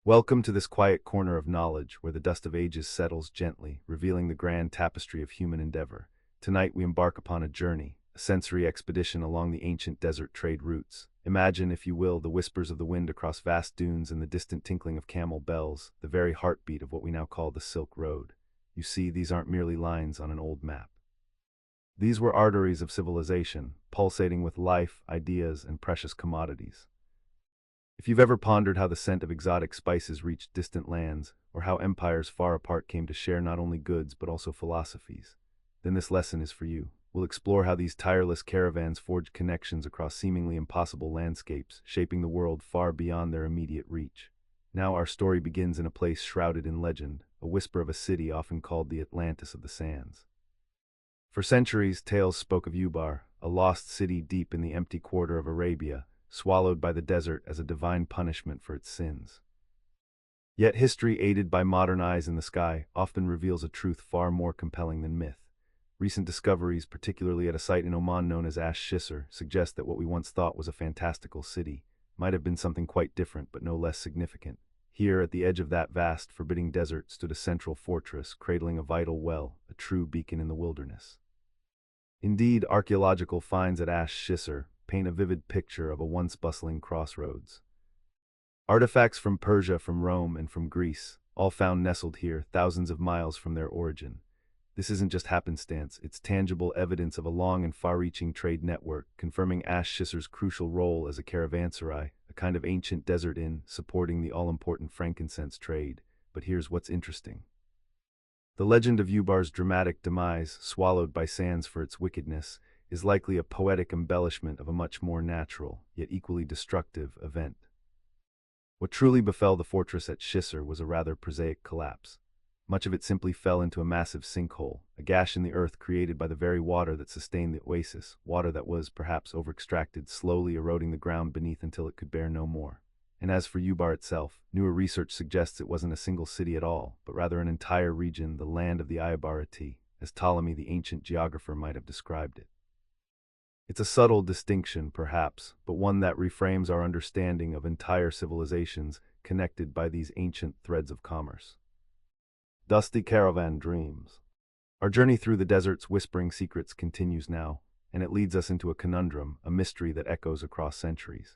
Welcome to this quiet corner of knowledge where the dust of ages settles gently, revealing the grand tapestry of human endeavor. Tonight we embark upon a journey, a sensory expedition along the ancient desert trade routes. Imagine, if you will, the whispers of the wind across vast dunes and the distant tinkling of camel bells, the very heartbeat of what we now call the Silk Road. You see, these aren't merely lines on an old map. These were arteries of civilization, pulsating with life, ideas, and precious commodities. If you've ever pondered how the scent of exotic spices reached distant lands, or how empires far apart came to share not only goods but also philosophies, then this lesson is for you. We'll explore how these tireless caravans forged connections across seemingly impossible landscapes, shaping the world far beyond their immediate reach. Now our story begins in a place shrouded in legend, a whisper of a city often called the Atlantis of the sands. For centuries, tales spoke of Ubar, a lost city deep in the empty quarter of Arabia, swallowed by the desert as a divine punishment for its sins. Yet history, aided by modern eyes in the sky, often reveals a truth far more compelling than myth. Recent discoveries, particularly at a site in Oman known as Ash Shisr, suggest that what we once thought was a fantastical city might have been something quite different but no less significant. Here, at the edge of that vast, forbidding desert, stood a central fortress, cradling a vital well, a true beacon in the wilderness. Indeed, archaeological finds at Ash Shisr paint a vivid picture of a once-bustling crossroads. Artifacts from Persia, from Rome, and from Greece, all found nestled here, thousands of miles from their origin. This isn't just happenstance, it's tangible evidence of a long and far-reaching trade network, confirming Ash Shisr's crucial role as a caravanserai, a kind of ancient desert inn supporting the all-important Frankincense Trade. But here's what's interesting. The legend of Ubar's dramatic demise, swallowed by sands for its wickedness, is likely a poetic embellishment of a much more natural, yet equally destructive, event. What truly befell the fortress at Shisr was a rather prosaic collapse. Much of it simply fell into a massive sinkhole, a gash in the earth created by the very water that sustained the oasis, water that was, perhaps, over-extracted, slowly eroding the ground beneath until it could bear no more. And as for Ubar itself, newer research suggests it wasn't a single city at all, but rather an entire region, the land of the Ubar, as Ptolemy the ancient geographer might have described it. It's a subtle distinction, perhaps, but one that reframes our understanding of entire civilizations connected by these ancient threads of commerce. Dusty caravan dreams. Our journey through the desert's whispering secrets continues now, and it leads us into a conundrum, a mystery that echoes across centuries.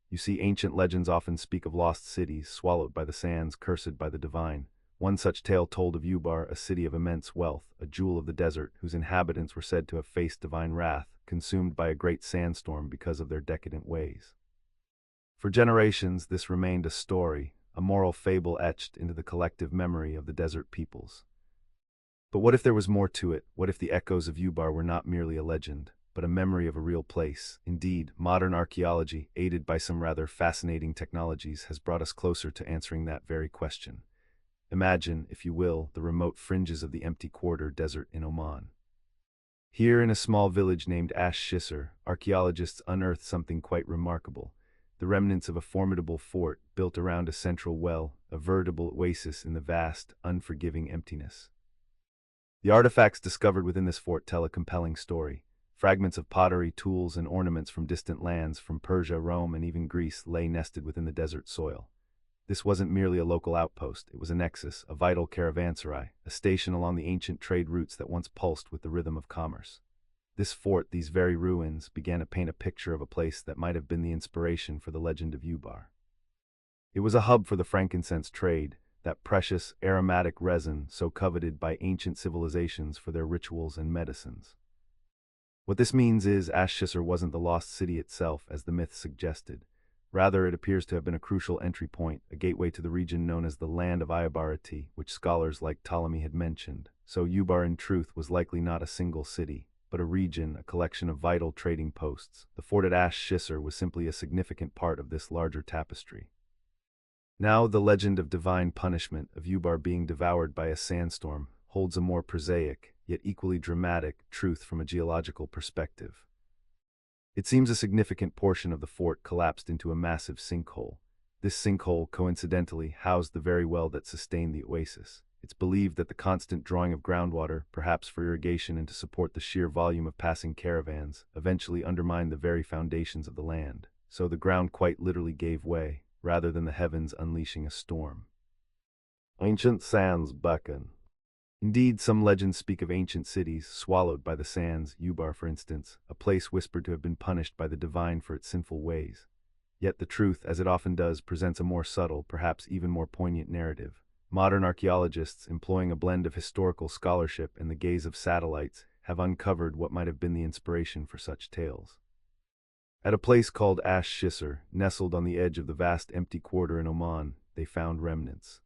You see, ancient legends often speak of lost cities, swallowed by the sands, cursed by the divine. One such tale told of Ubar, a city of immense wealth, a jewel of the desert, whose inhabitants were said to have faced divine wrath, consumed by a great sandstorm because of their decadent ways. For generations, this remained a story, a moral fable etched into the collective memory of the desert peoples. But what if there was more to it? What if the echoes of Ubar were not merely a legend, but a memory of a real place? Indeed, modern archaeology, aided by some rather fascinating technologies, has brought us closer to answering that very question. Imagine, if you will, the remote fringes of the empty quarter desert in Oman. Here, in a small village named Ash Shisr, archaeologists unearthed something quite remarkable: the remnants of a formidable fort built around a central well, a veritable oasis in the vast, unforgiving emptiness. The artifacts discovered within this fort tell a compelling story. Fragments of pottery, tools, and ornaments from distant lands, from Persia, Rome, and even Greece, lay nested within the desert soil. This wasn't merely a local outpost, it was a nexus, a vital caravanserai, a station along the ancient trade routes that once pulsed with the rhythm of commerce. This fort, these very ruins, began to paint a picture of a place that might have been the inspiration for the legend of Ubar. It was a hub for the frankincense trade, that precious, aromatic resin so coveted by ancient civilizations for their rituals and medicines. What this means is, Ash Shisr wasn't the lost city itself, as the myth suggested. Rather, it appears to have been a crucial entry point, a gateway to the region known as the land of Ubar, which scholars like Ptolemy had mentioned. So Ubar, in truth, was likely not a single city, but a region, a collection of vital trading posts. The fort at Ash Shisr was simply a significant part of this larger tapestry. Now, the legend of divine punishment, of Ubar being devoured by a sandstorm, holds a more prosaic, yet equally dramatic, truth from a geological perspective. It seems a significant portion of the fort collapsed into a massive sinkhole. This sinkhole, coincidentally, housed the very well that sustained the oasis. It's believed that the constant drawing of groundwater, perhaps for irrigation and to support the sheer volume of passing caravans, eventually undermined the very foundations of the land. So the ground quite literally gave way, rather than the heavens unleashing a storm. Ancient sands beckon. Indeed, some legends speak of ancient cities swallowed by the sands, Ubar for instance, a place whispered to have been punished by the divine for its sinful ways. Yet the truth, as it often does, presents a more subtle, perhaps even more poignant narrative. Modern archaeologists, employing a blend of historical scholarship and the gaze of satellites, have uncovered what might have been the inspiration for such tales. At a place called Ash Shisr, nestled on the edge of the vast empty quarter in Oman, they found remnants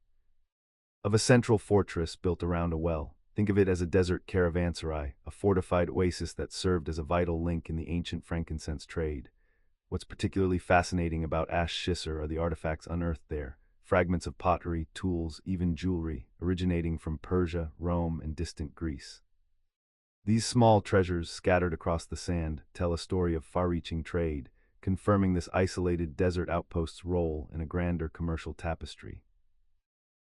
of a central fortress built around a well. Think of it as a desert caravanserai, a fortified oasis that served as a vital link in the ancient Frankincense trade. What's particularly fascinating about Ash Shisr are the artifacts unearthed there, fragments of pottery, tools, even jewelry, originating from Persia, Rome, and distant Greece. These small treasures, scattered across the sand, tell a story of far-reaching trade, confirming this isolated desert outpost's role in a grander commercial tapestry.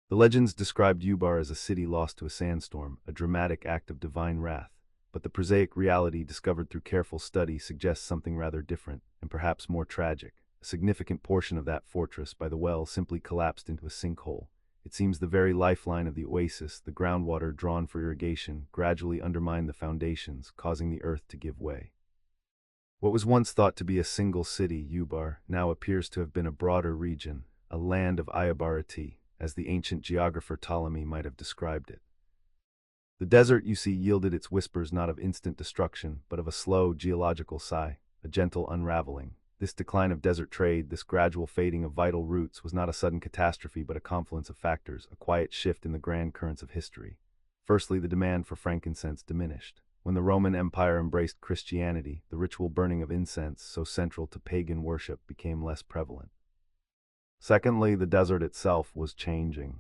The legends described Ubar as a city lost to a sandstorm, a dramatic act of divine wrath, but the prosaic reality discovered through careful study suggests something rather different, and perhaps more tragic. A significant portion of that fortress by the well simply collapsed into a sinkhole. It seems the very lifeline of the oasis, the groundwater drawn for irrigation, gradually undermined the foundations, causing the earth to give way. What was once thought to be a single city, Ubar, now appears to have been a broader region, a land of Ayabarati, as the ancient geographer Ptolemy might have described it. The desert, you see, yielded its whispers not of instant destruction, but of a slow geological sigh, a gentle unraveling. This decline of desert trade, this gradual fading of vital roots, was not a sudden catastrophe but a confluence of factors, a quiet shift in the grand currents of history. Firstly, the demand for frankincense diminished. When the Roman Empire embraced Christianity, the ritual burning of incense, so central to pagan worship, became less prevalent. Secondly, the desert itself was changing.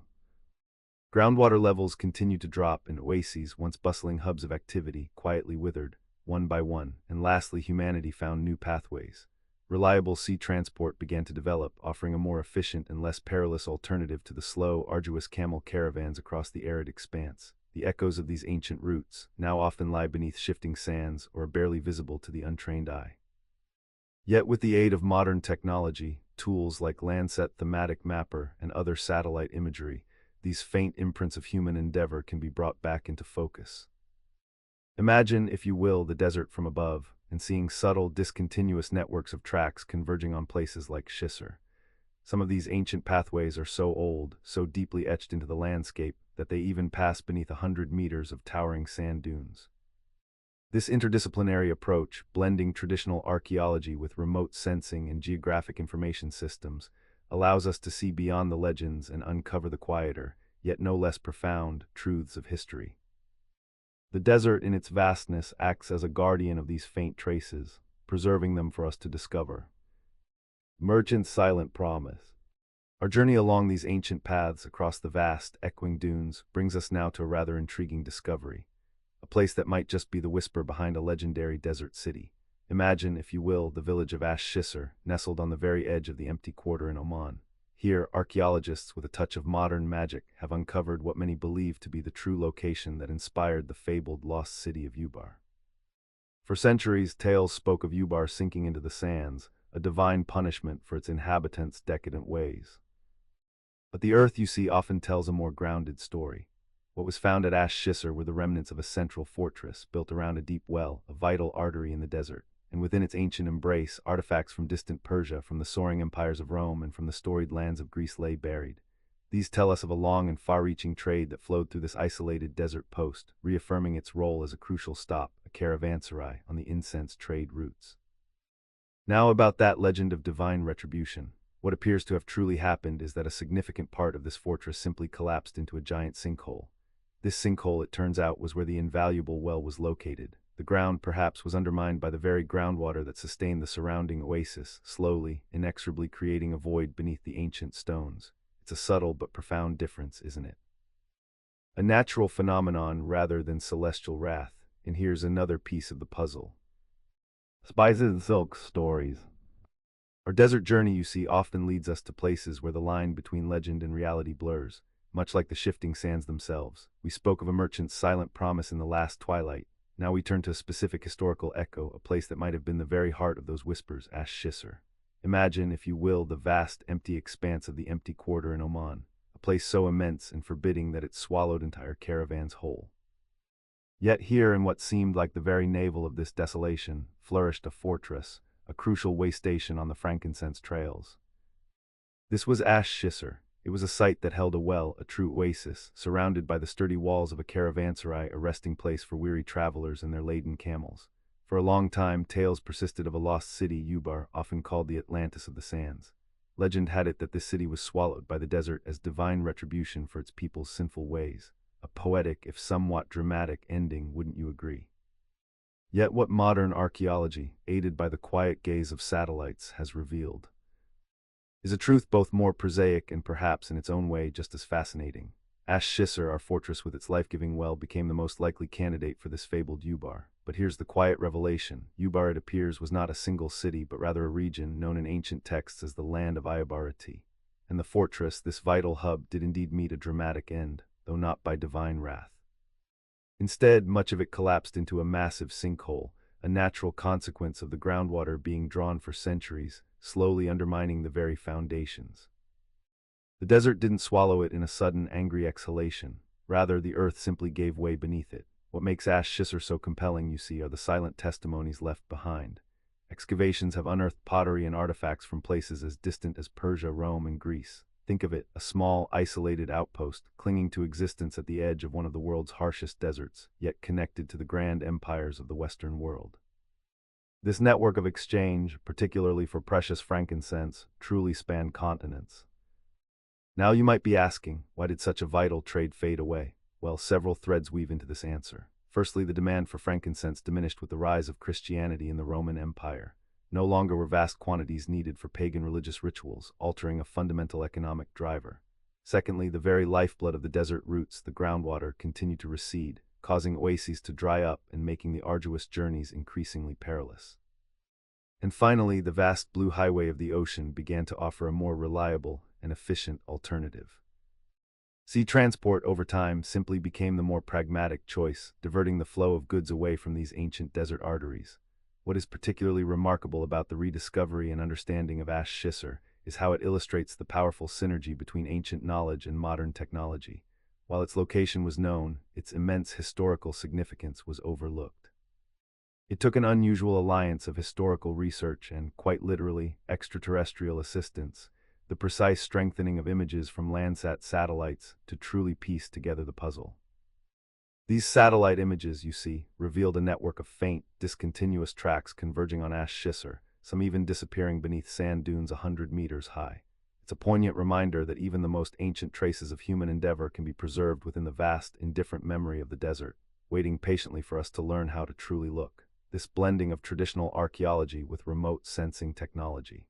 Groundwater levels continued to drop and oases, once bustling hubs of activity, quietly withered, one by one, and lastly humanity found new pathways. Reliable sea transport began to develop, offering a more efficient and less perilous alternative to the slow, arduous camel caravans across the arid expanse. The echoes of these ancient routes now often lie beneath shifting sands or are barely visible to the untrained eye. Yet with the aid of modern technology, tools like Landsat Thematic Mapper and other satellite imagery, these faint imprints of human endeavor can be brought back into focus. Imagine, if you will, the desert from above, and seeing subtle, discontinuous networks of tracks converging on places like Shisr. Some of these ancient pathways are so old, so deeply etched into the landscape, that they even pass beneath 100 meters of towering sand dunes. This interdisciplinary approach, blending traditional archaeology with remote sensing and geographic information systems, allows us to see beyond the legends and uncover the quieter, yet no less profound, truths of history. The desert in its vastness acts as a guardian of these faint traces, preserving them for us to discover. Merchant's silent promise. Our journey along these ancient paths across the vast, echoing dunes brings us now to a rather intriguing discovery. A place that might just be the whisper behind a legendary desert city. Imagine, if you will, the village of Ash Shisr, nestled on the very edge of the empty quarter in Oman. Here, archaeologists, with a touch of modern magic, have uncovered what many believe to be the true location that inspired the fabled lost city of Ubar. For centuries, tales spoke of Ubar sinking into the sands, a divine punishment for its inhabitants' decadent ways. But the earth, you see, often tells a more grounded story. What was found at Ash Shisr were the remnants of a central fortress built around a deep well, a vital artery in the desert, and within its ancient embrace, artifacts from distant Persia, from the soaring empires of Rome, and from the storied lands of Greece lay buried. These tell us of a long and far-reaching trade that flowed through this isolated desert post, reaffirming its role as a crucial stop, a caravanserai, on the incense trade routes. Now about that legend of divine retribution. What appears to have truly happened is that a significant part of this fortress simply collapsed into a giant sinkhole. This sinkhole, it turns out, was where the invaluable well was located. The ground, perhaps, was undermined by the very groundwater that sustained the surrounding oasis, slowly, inexorably creating a void beneath the ancient stones. It's a subtle but profound difference, isn't it? A natural phenomenon rather than celestial wrath. And here's another piece of the puzzle. Spices and silk stories. Our desert journey, you see, often leads us to places where the line between legend and reality blurs. Much like the shifting sands themselves. We spoke of a merchant's silent promise in the last twilight. Now we turn to a specific historical echo, a place that might have been the very heart of those whispers, Ash Shisr. Imagine, if you will, the vast, empty expanse of the empty quarter in Oman, a place so immense and forbidding that it swallowed entire caravans whole. Yet here, in what seemed like the very navel of this desolation, flourished a fortress, a crucial way station on the Frankincense trails. This was Ash Shisr. It was a site that held a well, a true oasis, surrounded by the sturdy walls of a caravanserai, a resting place for weary travelers and their laden camels. For a long time, tales persisted of a lost city, Ubar, often called the Atlantis of the sands. Legend had it that this city was swallowed by the desert as divine retribution for its people's sinful ways. A poetic, if somewhat dramatic, ending, wouldn't you agree? Yet what modern archaeology, aided by the quiet gaze of satellites, has revealed is a truth both more prosaic and perhaps in its own way just as fascinating. Ash Shisr, our fortress with its life-giving well, became the most likely candidate for this fabled Ubar. But here's the quiet revelation. Ubar, it appears, was not a single city, but rather a region known in ancient texts as the land of Ubarati. And the fortress, this vital hub, did indeed meet a dramatic end, though not by divine wrath. Instead, much of it collapsed into a massive sinkhole, a natural consequence of the groundwater being drawn for centuries, slowly undermining the very foundations. The desert didn't swallow it in a sudden, angry exhalation. Rather, the earth simply gave way beneath it. What makes Ash Shisr so compelling, you see, are the silent testimonies left behind. Excavations have unearthed pottery and artifacts from places as distant as Persia, Rome, and Greece. Think of it, a small, isolated outpost, clinging to existence at the edge of one of the world's harshest deserts, yet connected to the grand empires of the Western world. This network of exchange, particularly for precious frankincense, truly spanned continents. Now you might be asking, why did such a vital trade fade away? Well, several threads weave into this answer. Firstly, the demand for frankincense diminished with the rise of Christianity in the Roman Empire. No longer were vast quantities needed for pagan religious rituals, altering a fundamental economic driver. Secondly, the very lifeblood of the desert roots, the groundwater, continued to recede, causing oases to dry up and making the arduous journeys increasingly perilous. And finally, the vast blue highway of the ocean began to offer a more reliable and efficient alternative. Sea transport over time simply became the more pragmatic choice, diverting the flow of goods away from these ancient desert arteries. What is particularly remarkable about the rediscovery and understanding of Ash Shisr is how it illustrates the powerful synergy between ancient knowledge and modern technology. While its location was known, its immense historical significance was overlooked. It took an unusual alliance of historical research and, quite literally, extraterrestrial assistance, the precise strengthening of images from Landsat satellites, to truly piece together the puzzle. These satellite images, you see, revealed a network of faint, discontinuous tracks converging on Ash Shisr, some even disappearing beneath sand dunes 100 meters high. It's a poignant reminder that even the most ancient traces of human endeavor can be preserved within the vast, indifferent memory of the desert, waiting patiently for us to learn how to truly look. This blending of traditional archaeology with remote sensing technology.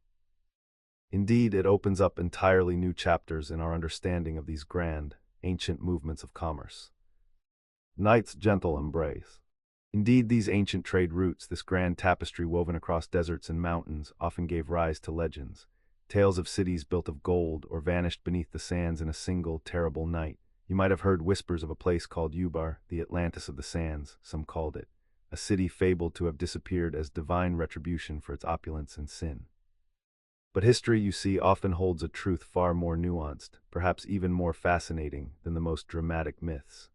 Indeed, it opens up entirely new chapters in our understanding of these grand, ancient movements of commerce. Night's gentle embrace. Indeed, these ancient trade routes, this grand tapestry woven across deserts and mountains, often gave rise to legends. Tales of cities built of gold or vanished beneath the sands in a single, terrible night. You might have heard whispers of a place called Ubar, the Atlantis of the sands, some called it. A city fabled to have disappeared as divine retribution for its opulence and sin. But history, you see, often holds a truth far more nuanced, perhaps even more fascinating than the most dramatic myths.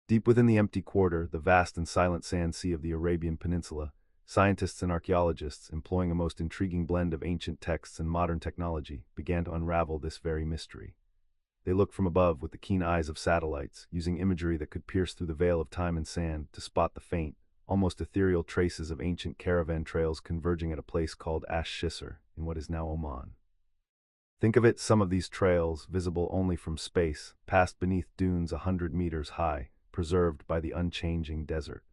Deep within the empty quarter, the vast and silent sand sea of the Arabian Peninsula, scientists and archaeologists, employing a most intriguing blend of ancient texts and modern technology, began to unravel this very mystery. They looked from above with the keen eyes of satellites, using imagery that could pierce through the veil of time and sand to spot the faint, almost ethereal traces of ancient caravan trails converging at a place called Ash Shisr, in what is now Oman. Think of it, some of these trails, visible only from space, passed beneath dunes 100 meters high, preserved by the unchanging desert.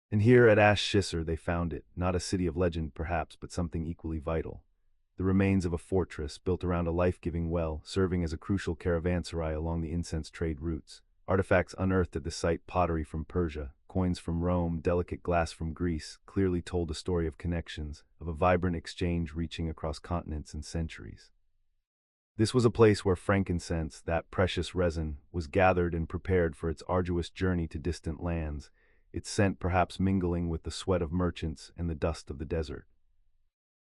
And here at Ash Shisr they found it, not a city of legend perhaps, but something equally vital. The remains of a fortress built around a life-giving well, serving as a crucial caravanserai along the incense trade routes. Artifacts unearthed at the site, pottery from Persia, coins from Rome, delicate glass from Greece, clearly told a story of connections, of a vibrant exchange reaching across continents and centuries. This was a place where frankincense, that precious resin, was gathered and prepared for its arduous journey to distant lands, its scent perhaps mingling with the sweat of merchants and the dust of the desert.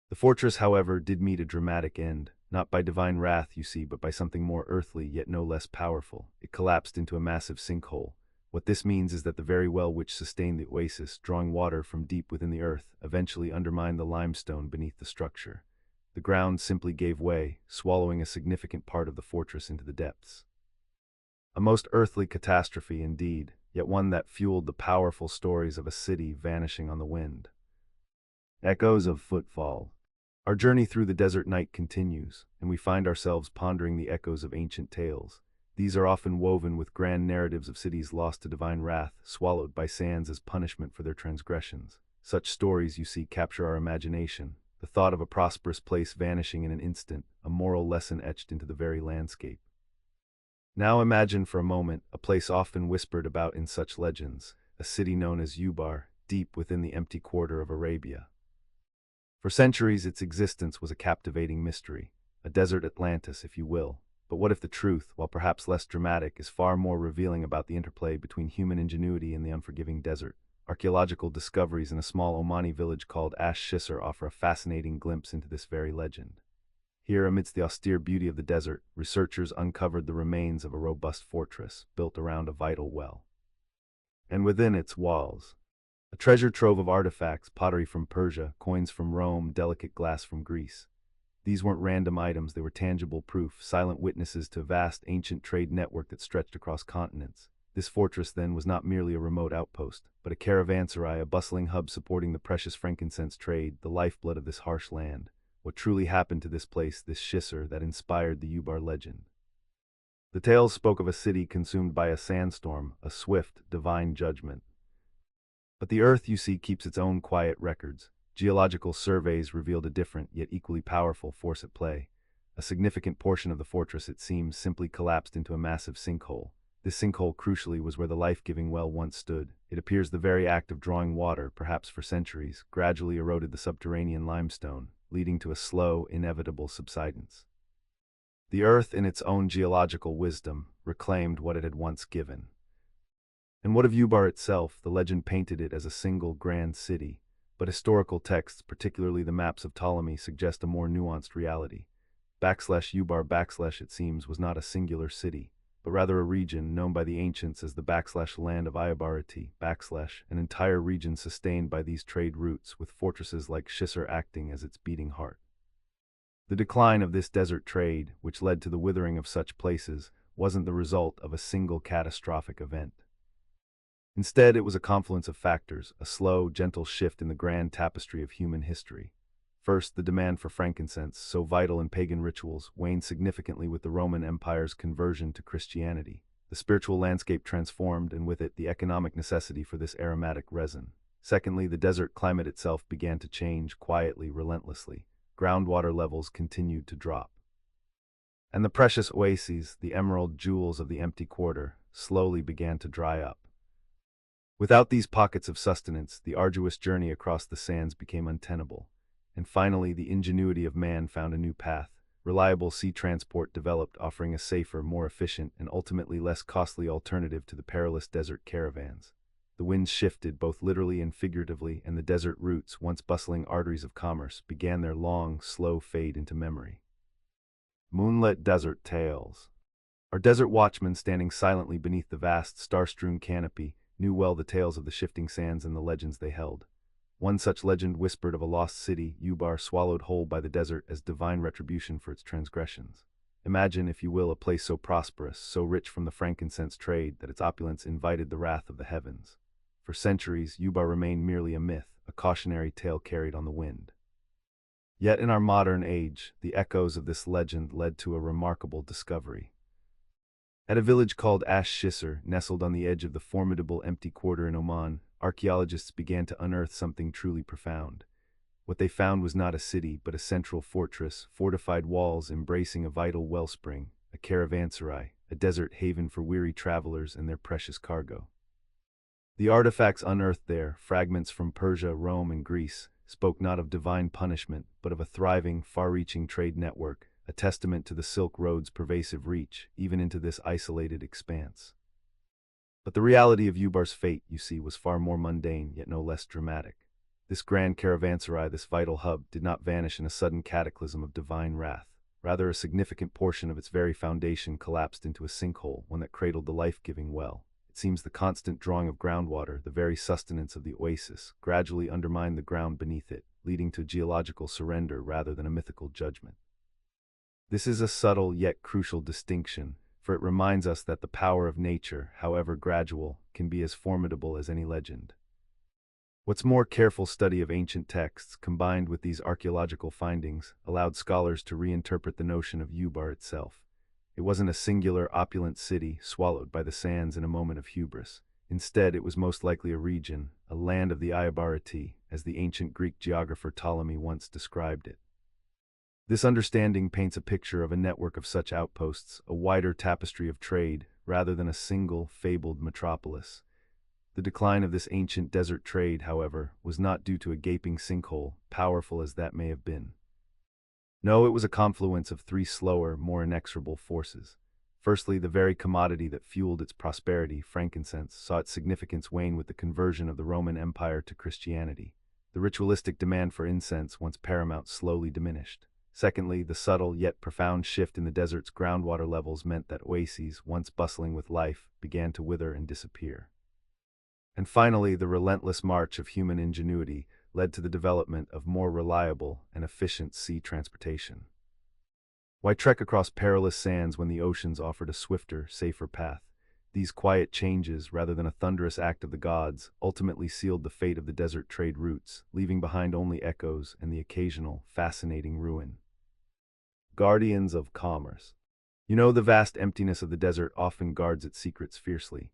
The fortress, however, did meet a dramatic end, not by divine wrath, you see, but by something more earthly, yet no less powerful. It collapsed into a massive sinkhole. What this means is that the very well which sustained the oasis, drawing water from deep within the earth, eventually undermined the limestone beneath the structure. The ground simply gave way, swallowing a significant part of the fortress into the depths. A most earthly catastrophe indeed, yet one that fueled the powerful stories of a city vanishing on the wind. Echoes of footfall. Our journey through the desert night continues, and we find ourselves pondering the echoes of ancient tales. These are often woven with grand narratives of cities lost to divine wrath, swallowed by sands as punishment for their transgressions. Such stories, you see, capture our imagination, the thought of a prosperous place vanishing in an instant, a moral lesson etched into the very landscape. Now imagine for a moment a place often whispered about in such legends, a city known as Ubar, deep within the empty quarter of Arabia. For centuries, its existence was a captivating mystery, a desert Atlantis, if you will. But what if the truth, while perhaps less dramatic, is far more revealing about the interplay between human ingenuity and the unforgiving desert? Archaeological discoveries in a small Omani village called Ash Shisr offer a fascinating glimpse into this very legend. Here, amidst the austere beauty of the desert, researchers uncovered the remains of a robust fortress built around a vital well. And within its walls, a treasure trove of artifacts, pottery from Persia, coins from Rome, delicate glass from Greece. These weren't random items, they were tangible proof, silent witnesses to a vast ancient trade network that stretched across continents. This fortress, then, was not merely a remote outpost, but a caravanserai, a bustling hub supporting the precious frankincense trade, the lifeblood of this harsh land. What truly happened to this place, this Shisr, that inspired the Ubar legend? The tales spoke of a city consumed by a sandstorm, a swift, divine judgment. But the earth, you see, keeps its own quiet records. Geological surveys revealed a different, yet equally powerful force at play. A significant portion of the fortress, it seems, simply collapsed into a massive sinkhole. This sinkhole, crucially, was where the life-giving well once stood. It appears the very act of drawing water, perhaps for centuries, gradually eroded the subterranean limestone, leading to a slow, inevitable subsidence. The earth, in its own geological wisdom, reclaimed what it had once given. And what of Ubar itself? The legend painted it as a single grand city, but historical texts, particularly the maps of Ptolemy, suggest a more nuanced reality. Ubar, it seems, was not a singular city, but rather a region known by the ancients as the land of Iabarati, an entire region sustained by these trade routes, with fortresses like Shisr acting as its beating heart. The decline of this desert trade, which led to the withering of such places, wasn't the result of a single catastrophic event. Instead, it was a confluence of factors, a slow, gentle shift in the grand tapestry of human history. First, the demand for frankincense, so vital in pagan rituals, waned significantly with the Roman Empire's conversion to Christianity. The spiritual landscape transformed, and with it the economic necessity for this aromatic resin. Secondly, the desert climate itself began to change, quietly, relentlessly. Groundwater levels continued to drop. And the precious oases, the emerald jewels of the empty quarter, slowly began to dry up. Without these pockets of sustenance, the arduous journey across the sands became untenable. And finally, the ingenuity of man found a new path. Reliable sea transport developed, offering a safer, more efficient, and ultimately less costly alternative to the perilous desert caravans. The winds shifted, both literally and figuratively, and the desert routes, once bustling arteries of commerce, began their long, slow fade into memory. Moonlit desert tales. Our desert watchmen, standing silently beneath the vast, star-strewn canopy, knew well the tales of the shifting sands and the legends they held. One such legend whispered of a lost city, Ubar, swallowed whole by the desert as divine retribution for its transgressions. Imagine, if you will, a place so prosperous, so rich from the frankincense trade, that its opulence invited the wrath of the heavens. For centuries, Ubar remained merely a myth, a cautionary tale carried on the wind. Yet in our modern age, the echoes of this legend led to a remarkable discovery. At a village called Ash Shisr, nestled on the edge of the formidable empty quarter in Oman, archaeologists began to unearth something truly profound. What they found was not a city, but a central fortress, fortified walls embracing a vital wellspring, a caravanserai, a desert haven for weary travelers and their precious cargo. The artifacts unearthed there, fragments from Persia, Rome, and Greece, spoke not of divine punishment, but of a thriving, far-reaching trade network, a testament to the Silk Road's pervasive reach, even into this isolated expanse. But the reality of Ubar's fate, you see, was far more mundane, yet no less dramatic. This grand caravanserai, this vital hub, did not vanish in a sudden cataclysm of divine wrath. Rather, a significant portion of its very foundation collapsed into a sinkhole, one that cradled the life-giving well. It seems the constant drawing of groundwater, the very sustenance of the oasis, gradually undermined the ground beneath it, leading to geological surrender rather than a mythical judgment. This is a subtle yet crucial distinction, for it reminds us that the power of nature, however gradual, can be as formidable as any legend. What's more, careful study of ancient texts, combined with these archaeological findings, allowed scholars to reinterpret the notion of Ubar itself. It wasn't a singular, opulent city swallowed by the sands in a moment of hubris. Instead, it was most likely a region, a land of the Iabarati, as the ancient Greek geographer Ptolemy once described it. This understanding paints a picture of a network of such outposts, a wider tapestry of trade, rather than a single, fabled metropolis. The decline of this ancient desert trade, however, was not due to a gaping sinkhole, powerful as that may have been. No, it was a confluence of three slower, more inexorable forces. Firstly, the very commodity that fueled its prosperity, frankincense, saw its significance wane with the conversion of the Roman Empire to Christianity. The ritualistic demand for incense, once paramount, slowly diminished. Secondly, the subtle yet profound shift in the desert's groundwater levels meant that oases, once bustling with life, began to wither and disappear. And finally, the relentless march of human ingenuity led to the development of more reliable and efficient sea transportation. Why trek across perilous sands when the oceans offered a swifter, safer path? These quiet changes, rather than a thunderous act of the gods, ultimately sealed the fate of the desert trade routes, leaving behind only echoes and the occasional, fascinating ruin. Guardians of commerce. The vast emptiness of the desert often guards its secrets fiercely.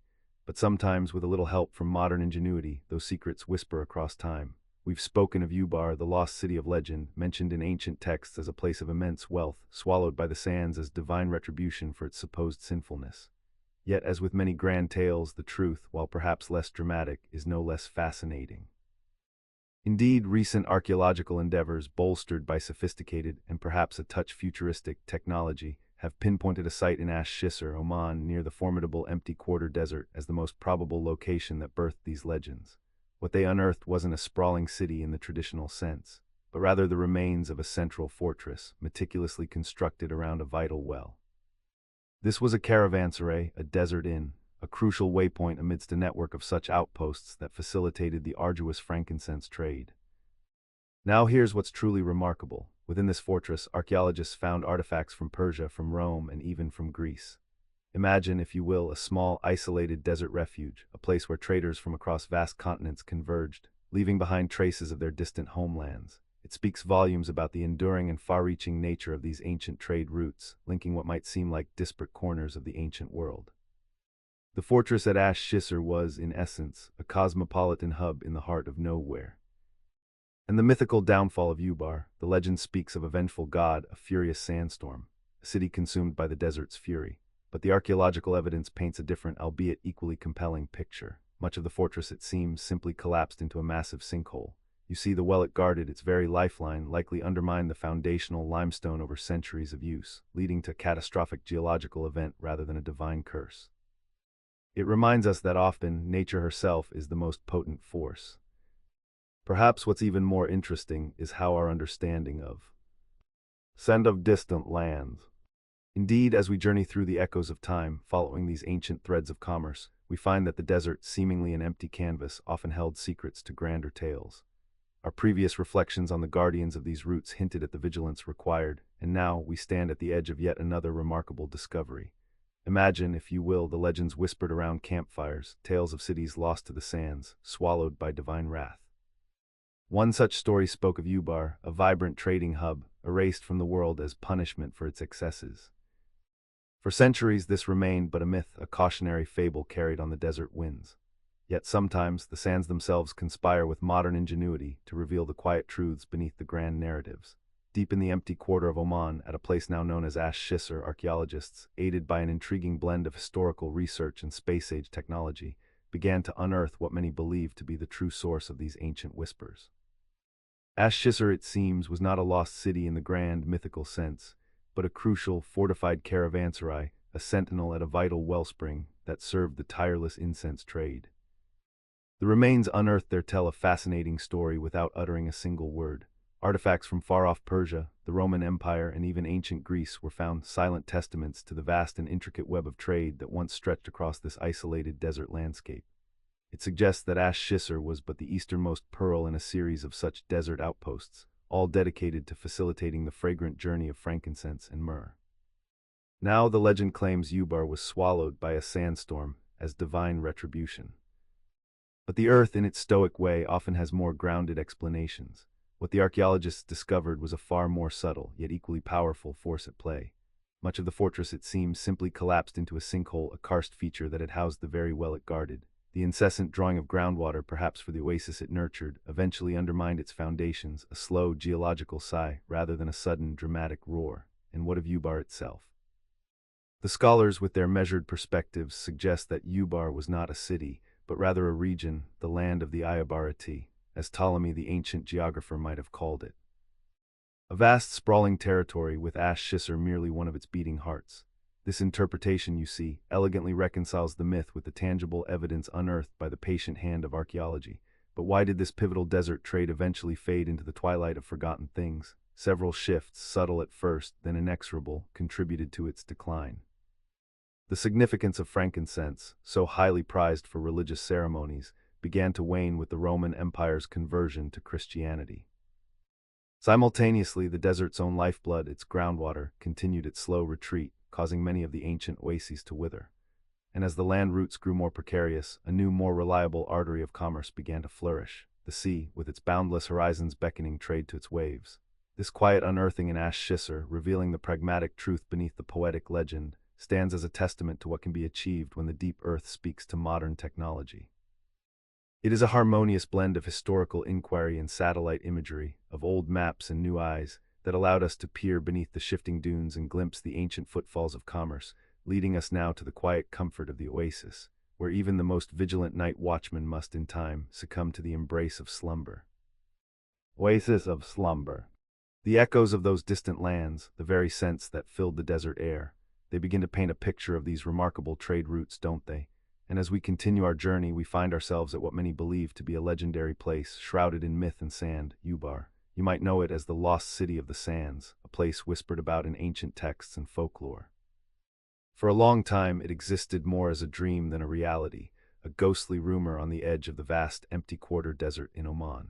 But sometimes, with a little help from modern ingenuity, those secrets whisper across time. We've spoken of Ubar, the lost city of legend, mentioned in ancient texts as a place of immense wealth, swallowed by the sands as divine retribution for its supposed sinfulness. Yet, as with many grand tales, the truth, while perhaps less dramatic, is no less fascinating. Indeed, recent archaeological endeavors, bolstered by sophisticated and perhaps a touch futuristic technology, have pinpointed a site in Ash Shisr, Oman, near the formidable empty quarter desert as the most probable location that birthed these legends. What they unearthed wasn't a sprawling city in the traditional sense, but rather the remains of a central fortress, meticulously constructed around a vital well. This was a caravanserai, a desert inn, a crucial waypoint amidst a network of such outposts that facilitated the arduous frankincense trade. Now here's what's truly remarkable. Within this fortress, archaeologists found artifacts from Persia, from Rome, and even from Greece. Imagine, if you will, a small, isolated desert refuge, a place where traders from across vast continents converged, leaving behind traces of their distant homelands. It speaks volumes about the enduring and far-reaching nature of these ancient trade routes, linking what might seem like disparate corners of the ancient world. The fortress at Ash Shisr was, in essence, a cosmopolitan hub in the heart of nowhere. And the mythical downfall of Ubar, the legend speaks of a vengeful god, a furious sandstorm, a city consumed by the desert's fury. But the archaeological evidence paints a different, albeit equally compelling, picture. Much of the fortress, it seems, simply collapsed into a massive sinkhole. You see, the well it guarded, its very lifeline, likely undermined the foundational limestone over centuries of use, leading to a catastrophic geological event rather than a divine curse. It reminds us that often, nature herself is the most potent force. Perhaps what's even more interesting is how our understanding of scent of distant lands. Indeed, as we journey through the echoes of time, following these ancient threads of commerce, we find that the desert, seemingly an empty canvas, often held secrets to grander tales. Our previous reflections on the guardians of these routes hinted at the vigilance required, and now we stand at the edge of yet another remarkable discovery. Imagine, if you will, the legends whispered around campfires, tales of cities lost to the sands, swallowed by divine wrath. One such story spoke of Ubar, a vibrant trading hub, erased from the world as punishment for its excesses. For centuries, this remained but a myth, a cautionary fable carried on the desert winds. Yet sometimes, the sands themselves conspire with modern ingenuity to reveal the quiet truths beneath the grand narratives. Deep in the empty quarter of Oman, at a place now known as Ash Shisr, archaeologists, aided by an intriguing blend of historical research and space-age technology, began to unearth what many believed to be the true source of these ancient whispers. Ash Shisr, it seems, was not a lost city in the grand, mythical sense, but a crucial, fortified caravanserai, a sentinel at a vital wellspring that served the tireless incense trade. The remains unearthed there tell a fascinating story without uttering a single word. Artifacts from far-off Persia, the Roman Empire, and even ancient Greece were found, silent testaments to the vast and intricate web of trade that once stretched across this isolated desert landscape. It suggests that Ash Shisr was but the easternmost pearl in a series of such desert outposts, all dedicated to facilitating the fragrant journey of frankincense and myrrh. Now the legend claims Ubar was swallowed by a sandstorm as divine retribution. But the earth, in its stoic way, often has more grounded explanations. What the archaeologists discovered was a far more subtle, yet equally powerful force at play. Much of the fortress, it seems, simply collapsed into a sinkhole, a karst feature that had housed the very well it guarded. The incessant drawing of groundwater, perhaps for the oasis it nurtured, eventually undermined its foundations, a slow geological sigh rather than a sudden dramatic roar. And what of Ubar itself? The scholars, with their measured perspectives, suggest that Ubar was not a city, but rather a region, the land of the Ayabarati, as Ptolemy the ancient geographer might have called it. A vast sprawling territory with Ash Shisr merely one of its beating hearts. This interpretation, you see, elegantly reconciles the myth with the tangible evidence unearthed by the patient hand of archaeology. But why did this pivotal desert trade eventually fade into the twilight of forgotten things? Several shifts, subtle at first, then inexorable, contributed to its decline. The significance of frankincense, so highly prized for religious ceremonies, began to wane with the Roman Empire's conversion to Christianity. Simultaneously, the desert's own lifeblood, its groundwater, continued its slow retreat, causing many of the ancient oases to wither. And as the land routes grew more precarious, a new, more reliable artery of commerce began to flourish, the sea, with its boundless horizons beckoning trade to its waves. This quiet unearthing in Ash Shisr, revealing the pragmatic truth beneath the poetic legend, stands as a testament to what can be achieved when the deep earth speaks to modern technology. It is a harmonious blend of historical inquiry and satellite imagery, of old maps and new eyes, that allowed us to peer beneath the shifting dunes and glimpse the ancient footfalls of commerce, leading us now to the quiet comfort of the oasis, where even the most vigilant night watchman must in time succumb to the embrace of slumber. Oasis of slumber. The echoes of those distant lands, the very scents that filled the desert air, they begin to paint a picture of these remarkable trade routes, don't they? And as we continue our journey, we find ourselves at what many believe to be a legendary place, shrouded in myth and sand, Ubar. You might know it as the Lost City of the Sands, a place whispered about in ancient texts and folklore. For a long time, it existed more as a dream than a reality, a ghostly rumor on the edge of the vast, empty quarter desert in Oman.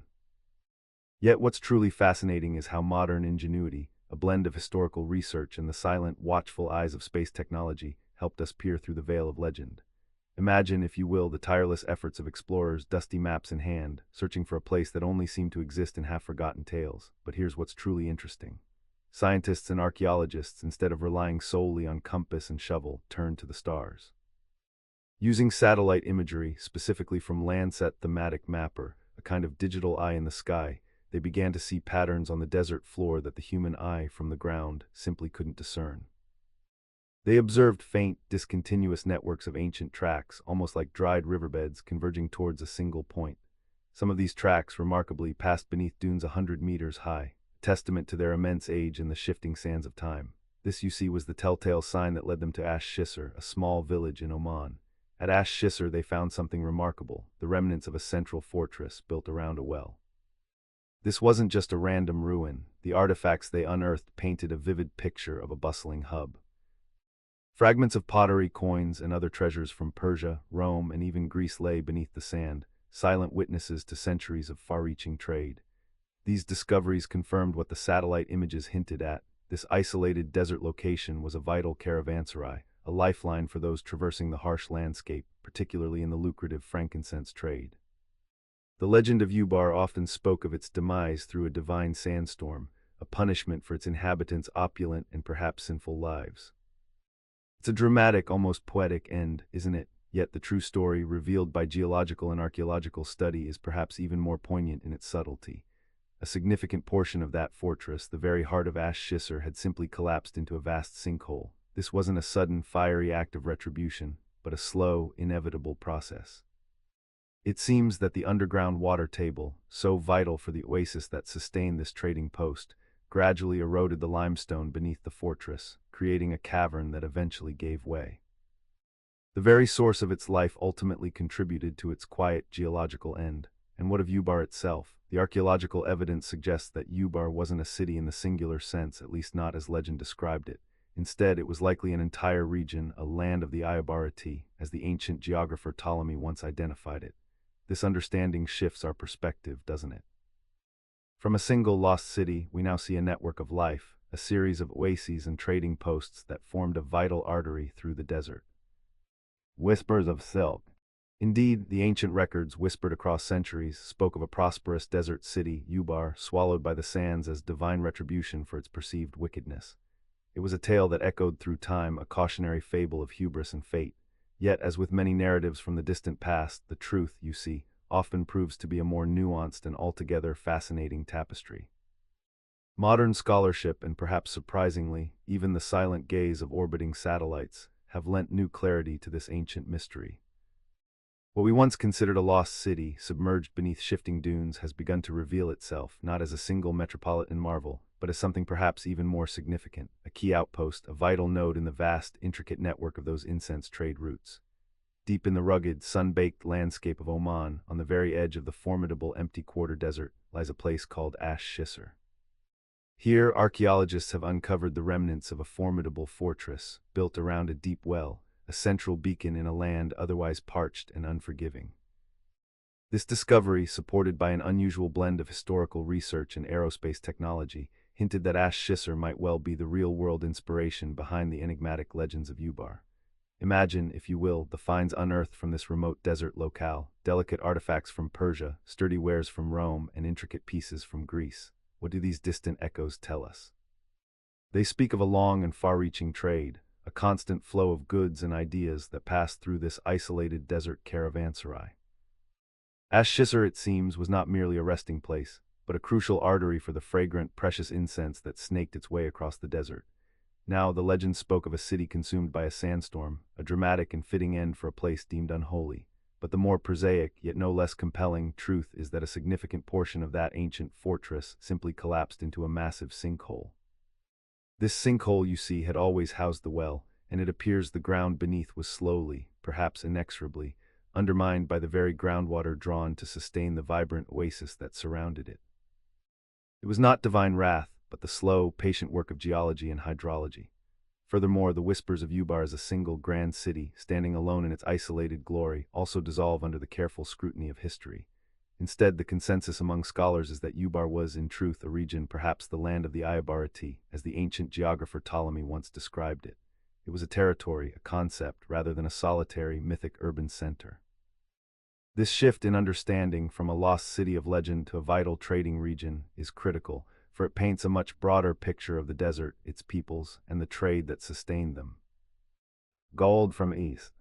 Yet what's truly fascinating is how modern ingenuity, a blend of historical research and the silent, watchful eyes of space technology, helped us peer through the veil of legend. Imagine, if you will, the tireless efforts of explorers, dusty maps in hand, searching for a place that only seemed to exist in half-forgotten tales. But here's what's truly interesting. Scientists and archaeologists, instead of relying solely on compass and shovel, turned to the stars. Using satellite imagery, specifically from Landsat Thematic Mapper, a kind of digital eye in the sky, they began to see patterns on the desert floor that the human eye from the ground simply couldn't discern. They observed faint, discontinuous networks of ancient tracks, almost like dried riverbeds, converging towards a single point. Some of these tracks, remarkably, passed beneath dunes 100 meters high, a testament to their immense age in the shifting sands of time. This, you see, was the telltale sign that led them to Ash Shisr, a small village in Oman. At Ash Shisr they found something remarkable, the remnants of a central fortress built around a well. This wasn't just a random ruin. The artifacts they unearthed painted a vivid picture of a bustling hub. Fragments of pottery, coins, and other treasures from Persia, Rome, and even Greece lay beneath the sand, silent witnesses to centuries of far-reaching trade. These discoveries confirmed what the satellite images hinted at. This isolated desert location was a vital caravanserai, a lifeline for those traversing the harsh landscape, particularly in the lucrative frankincense trade. The legend of Ubar often spoke of its demise through a divine sandstorm, a punishment for its inhabitants' opulent and perhaps sinful lives. It's a dramatic, almost poetic end, isn't it? Yet the true story, revealed by geological and archaeological study, is perhaps even more poignant in its subtlety. A significant portion of that fortress, the very heart of Ash Shisr, had simply collapsed into a vast sinkhole. This wasn't a sudden, fiery act of retribution, but a slow, inevitable process. It seems that the underground water table, so vital for the oasis that sustained this trading post, gradually eroded the limestone beneath the fortress, creating a cavern that eventually gave way. The very source of its life ultimately contributed to its quiet geological end. And what of Ubar itself? The archaeological evidence suggests that Ubar wasn't a city in the singular sense, at least not as legend described it. Instead, it was likely an entire region, a land of the Iabarati, as the ancient geographer Ptolemy once identified it. This understanding shifts our perspective, doesn't it? From a single lost city, we now see a network of life, a series of oases and trading posts that formed a vital artery through the desert. Whispers of silk. Indeed, the ancient records, whispered across centuries, spoke of a prosperous desert city, Ubar, swallowed by the sands as divine retribution for its perceived wickedness. It was a tale that echoed through time, a cautionary fable of hubris and fate. Yet, as with many narratives from the distant past, the truth, you see, often proves to be a more nuanced and altogether fascinating tapestry. Modern scholarship, and perhaps surprisingly, even the silent gaze of orbiting satellites, have lent new clarity to this ancient mystery. What we once considered a lost city, submerged beneath shifting dunes, has begun to reveal itself, not as a single metropolitan marvel, but as something perhaps even more significant, a key outpost, a vital node in the vast, intricate network of those incense trade routes. Deep in the rugged, sun-baked landscape of Oman, on the very edge of the formidable empty quarter desert, lies a place called Ash Shisr. Here, archaeologists have uncovered the remnants of a formidable fortress, built around a deep well, a central beacon in a land otherwise parched and unforgiving. This discovery, supported by an unusual blend of historical research and aerospace technology, hinted that Ash Shisr might well be the real-world inspiration behind the enigmatic legends of Ubar. Imagine, if you will, the finds unearthed from this remote desert locale, delicate artifacts from Persia, sturdy wares from Rome, and intricate pieces from Greece. What do these distant echoes tell us? They speak of a long and far-reaching trade, a constant flow of goods and ideas that passed through this isolated desert caravanserai. Ash Shisr, it seems, was not merely a resting place, but a crucial artery for the fragrant, precious incense that snaked its way across the desert. Now, the legend spoke of a city consumed by a sandstorm, a dramatic and fitting end for a place deemed unholy. But the more prosaic, yet no less compelling, truth is that a significant portion of that ancient fortress simply collapsed into a massive sinkhole. This sinkhole, you see, had always housed the well, and it appears the ground beneath was slowly, perhaps inexorably, undermined by the very groundwater drawn to sustain the vibrant oasis that surrounded it. It was not divine wrath, but the slow, patient work of geology and hydrology. Furthermore, the whispers of Ubar as a single grand city, standing alone in its isolated glory, also dissolve under the careful scrutiny of history. Instead, the consensus among scholars is that Ubar was, in truth, a region, perhaps the land of the Iabarati, as the ancient geographer Ptolemy once described it. It was a territory, a concept, rather than a solitary, mythic urban center. This shift in understanding from a lost city of legend to a vital trading region is critical, for it paints a much broader picture of the desert, its peoples, and the trade that sustained them. Gold from East.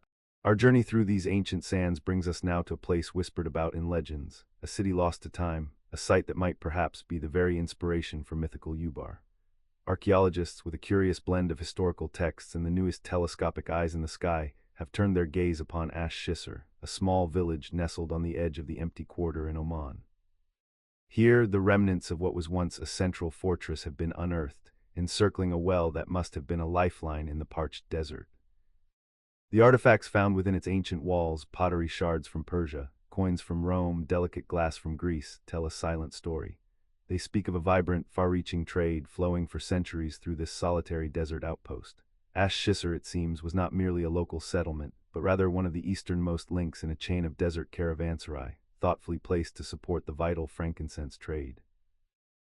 Our journey through these ancient sands brings us now to a place whispered about in legends, a city lost to time, a site that might perhaps be the very inspiration for mythical Ubar. Archaeologists, with a curious blend of historical texts and the newest telescopic eyes in the sky, have turned their gaze upon Ash Shisr, a small village nestled on the edge of the empty quarter in Oman. Here, the remnants of what was once a central fortress have been unearthed, encircling a well that must have been a lifeline in the parched desert. The artifacts found within its ancient walls, pottery shards from Persia, coins from Rome, delicate glass from Greece, tell a silent story. They speak of a vibrant, far-reaching trade flowing for centuries through this solitary desert outpost. Ash Shisr, it seems, was not merely a local settlement, but rather one of the easternmost links in a chain of desert caravanserai, thoughtfully placed to support the vital frankincense trade.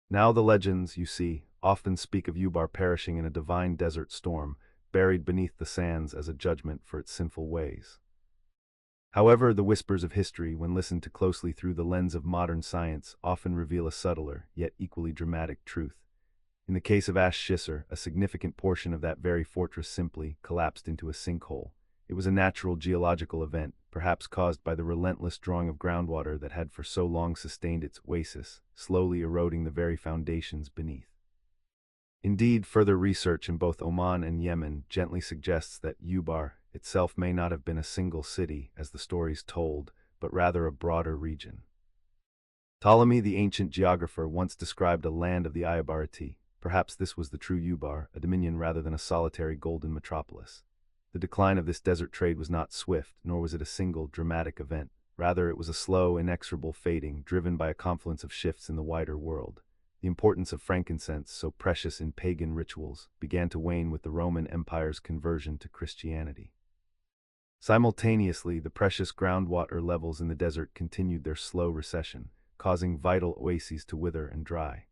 Now the legends, you see, often speak of Ubar perishing in a divine desert storm, buried beneath the sands as a judgment for its sinful ways. However, the whispers of history, when listened to closely through the lens of modern science, often reveal a subtler, yet equally dramatic truth. In the case of Ash Shisr, a significant portion of that very fortress simply collapsed into a sinkhole. It was a natural geological event, perhaps caused by the relentless drawing of groundwater that had for so long sustained its oasis, slowly eroding the very foundations beneath. Indeed, further research in both Oman and Yemen gently suggests that Ubar itself may not have been a single city, as the stories told, but rather a broader region. Ptolemy, the ancient geographer, once described a land of the Iabarati. Perhaps this was the true Ubar, a dominion rather than a solitary golden metropolis. The decline of this desert trade was not swift, nor was it a single, dramatic event. Rather, it was a slow, inexorable fading, driven by a confluence of shifts in the wider world. The importance of frankincense, so precious in pagan rituals, began to wane with the Roman Empire's conversion to Christianity. Simultaneously, the precious groundwater levels in the desert continued their slow recession, causing vital oases to wither and dry.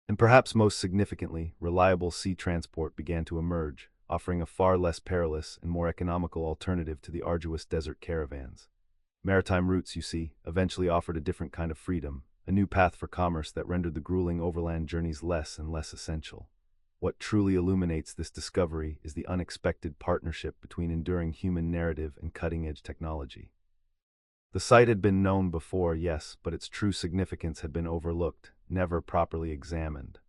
And perhaps most significantly, reliable sea transport began to emerge, offering a far less perilous and more economical alternative to the arduous desert caravans. Maritime routes, you see, eventually offered a different kind of freedom, a new path for commerce that rendered the grueling overland journeys less and less essential. What truly illuminates this discovery is the unexpected partnership between enduring human narrative and cutting-edge technology. The site had been known before, yes, but its true significance had been overlooked, never properly examined.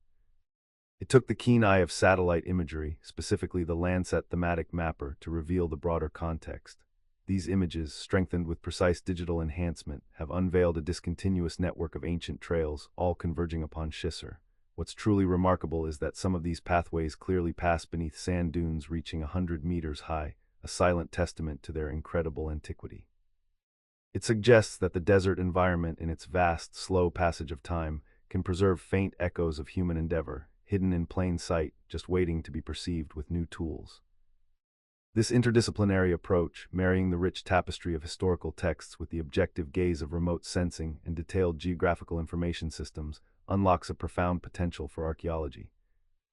It took the keen eye of satellite imagery, specifically the Landsat thematic mapper, to reveal the broader context. These images, strengthened with precise digital enhancement, have unveiled a discontinuous network of ancient trails, all converging upon Shisr. What's truly remarkable is that some of these pathways clearly pass beneath sand dunes reaching 100 meters high, a silent testament to their incredible antiquity. It suggests that the desert environment, in its vast, slow passage of time, can preserve faint echoes of human endeavor, hidden in plain sight, just waiting to be perceived with new tools. This interdisciplinary approach, marrying the rich tapestry of historical texts with the objective gaze of remote sensing and detailed geographical information systems, unlocks a profound potential for archaeology.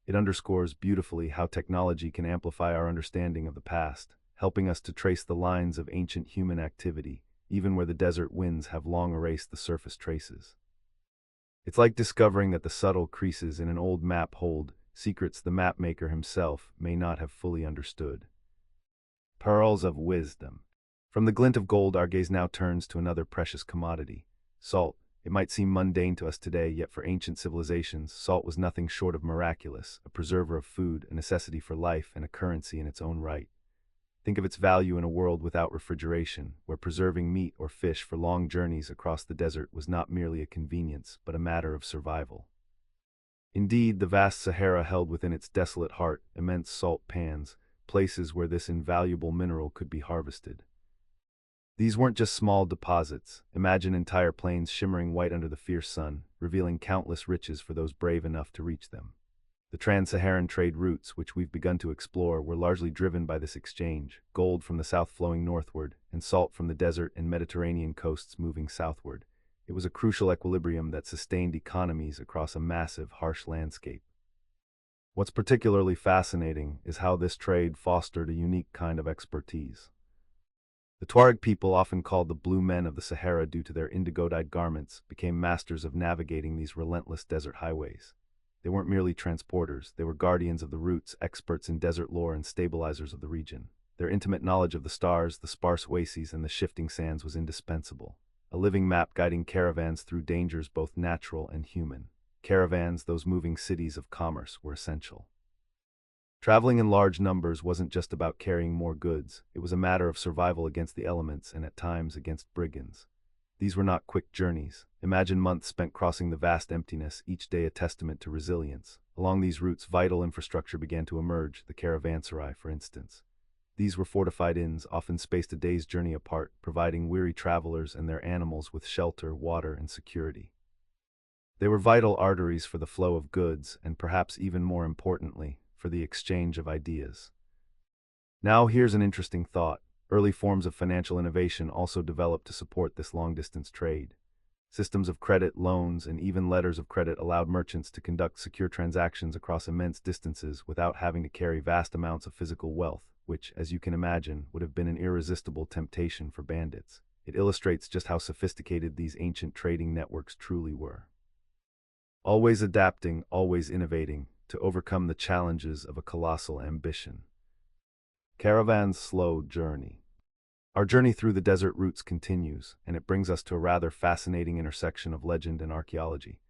It underscores beautifully how technology can amplify our understanding of the past, helping us to trace the lines of ancient human activity, even where the desert winds have long erased the surface traces. It's like discovering that the subtle creases in an old map hold secrets the mapmaker himself may not have fully understood. Pearls of wisdom. From the glint of gold, our gaze now turns to another precious commodity, salt. It might seem mundane to us today, yet for ancient civilizations, salt was nothing short of miraculous, a preserver of food, a necessity for life, and a currency in its own right. Think of its value in a world without refrigeration, where preserving meat or fish for long journeys across the desert was not merely a convenience, but a matter of survival. Indeed, the vast Sahara held within its desolate heart immense salt pans, places where this invaluable mineral could be harvested. These weren't just small deposits. Imagine entire plains shimmering white under the fierce sun, revealing countless riches for those brave enough to reach them. The trans-Saharan trade routes, which we've begun to explore, were largely driven by this exchange, gold from the south flowing northward, and salt from the desert and Mediterranean coasts moving southward. It was a crucial equilibrium that sustained economies across a massive, harsh landscape. What's particularly fascinating is how this trade fostered a unique kind of expertise. The Tuareg people, often called the Blue Men of the Sahara due to their indigo-dyed garments, became masters of navigating these relentless desert highways. They weren't merely transporters, they were guardians of the routes, experts in desert lore and stabilizers of the region. Their intimate knowledge of the stars, the sparse oases, and the shifting sands was indispensable. A living map guiding caravans through dangers both natural and human. Caravans, those moving cities of commerce, were essential. Traveling in large numbers wasn't just about carrying more goods, it was a matter of survival against the elements and at times against brigands. These were not quick journeys. Imagine months spent crossing the vast emptiness, each day a testament to resilience. Along these routes, vital infrastructure began to emerge, the caravanserai, for instance. These were fortified inns, often spaced a day's journey apart, providing weary travelers and their animals with shelter, water, and security. They were vital arteries for the flow of goods, and perhaps even more importantly, for the exchange of ideas. Now here's an interesting thought. Early forms of financial innovation also developed to support this long-distance trade. Systems of credit, loans, and even letters of credit allowed merchants to conduct secure transactions across immense distances without having to carry vast amounts of physical wealth, which, as you can imagine, would have been an irresistible temptation for bandits. It illustrates just how sophisticated these ancient trading networks truly were. Always adapting, always innovating, to overcome the challenges of a colossal ambition. Caravan's slow journey. Our journey through the desert routes continues, and it brings us to a rather fascinating intersection of legend and archaeology.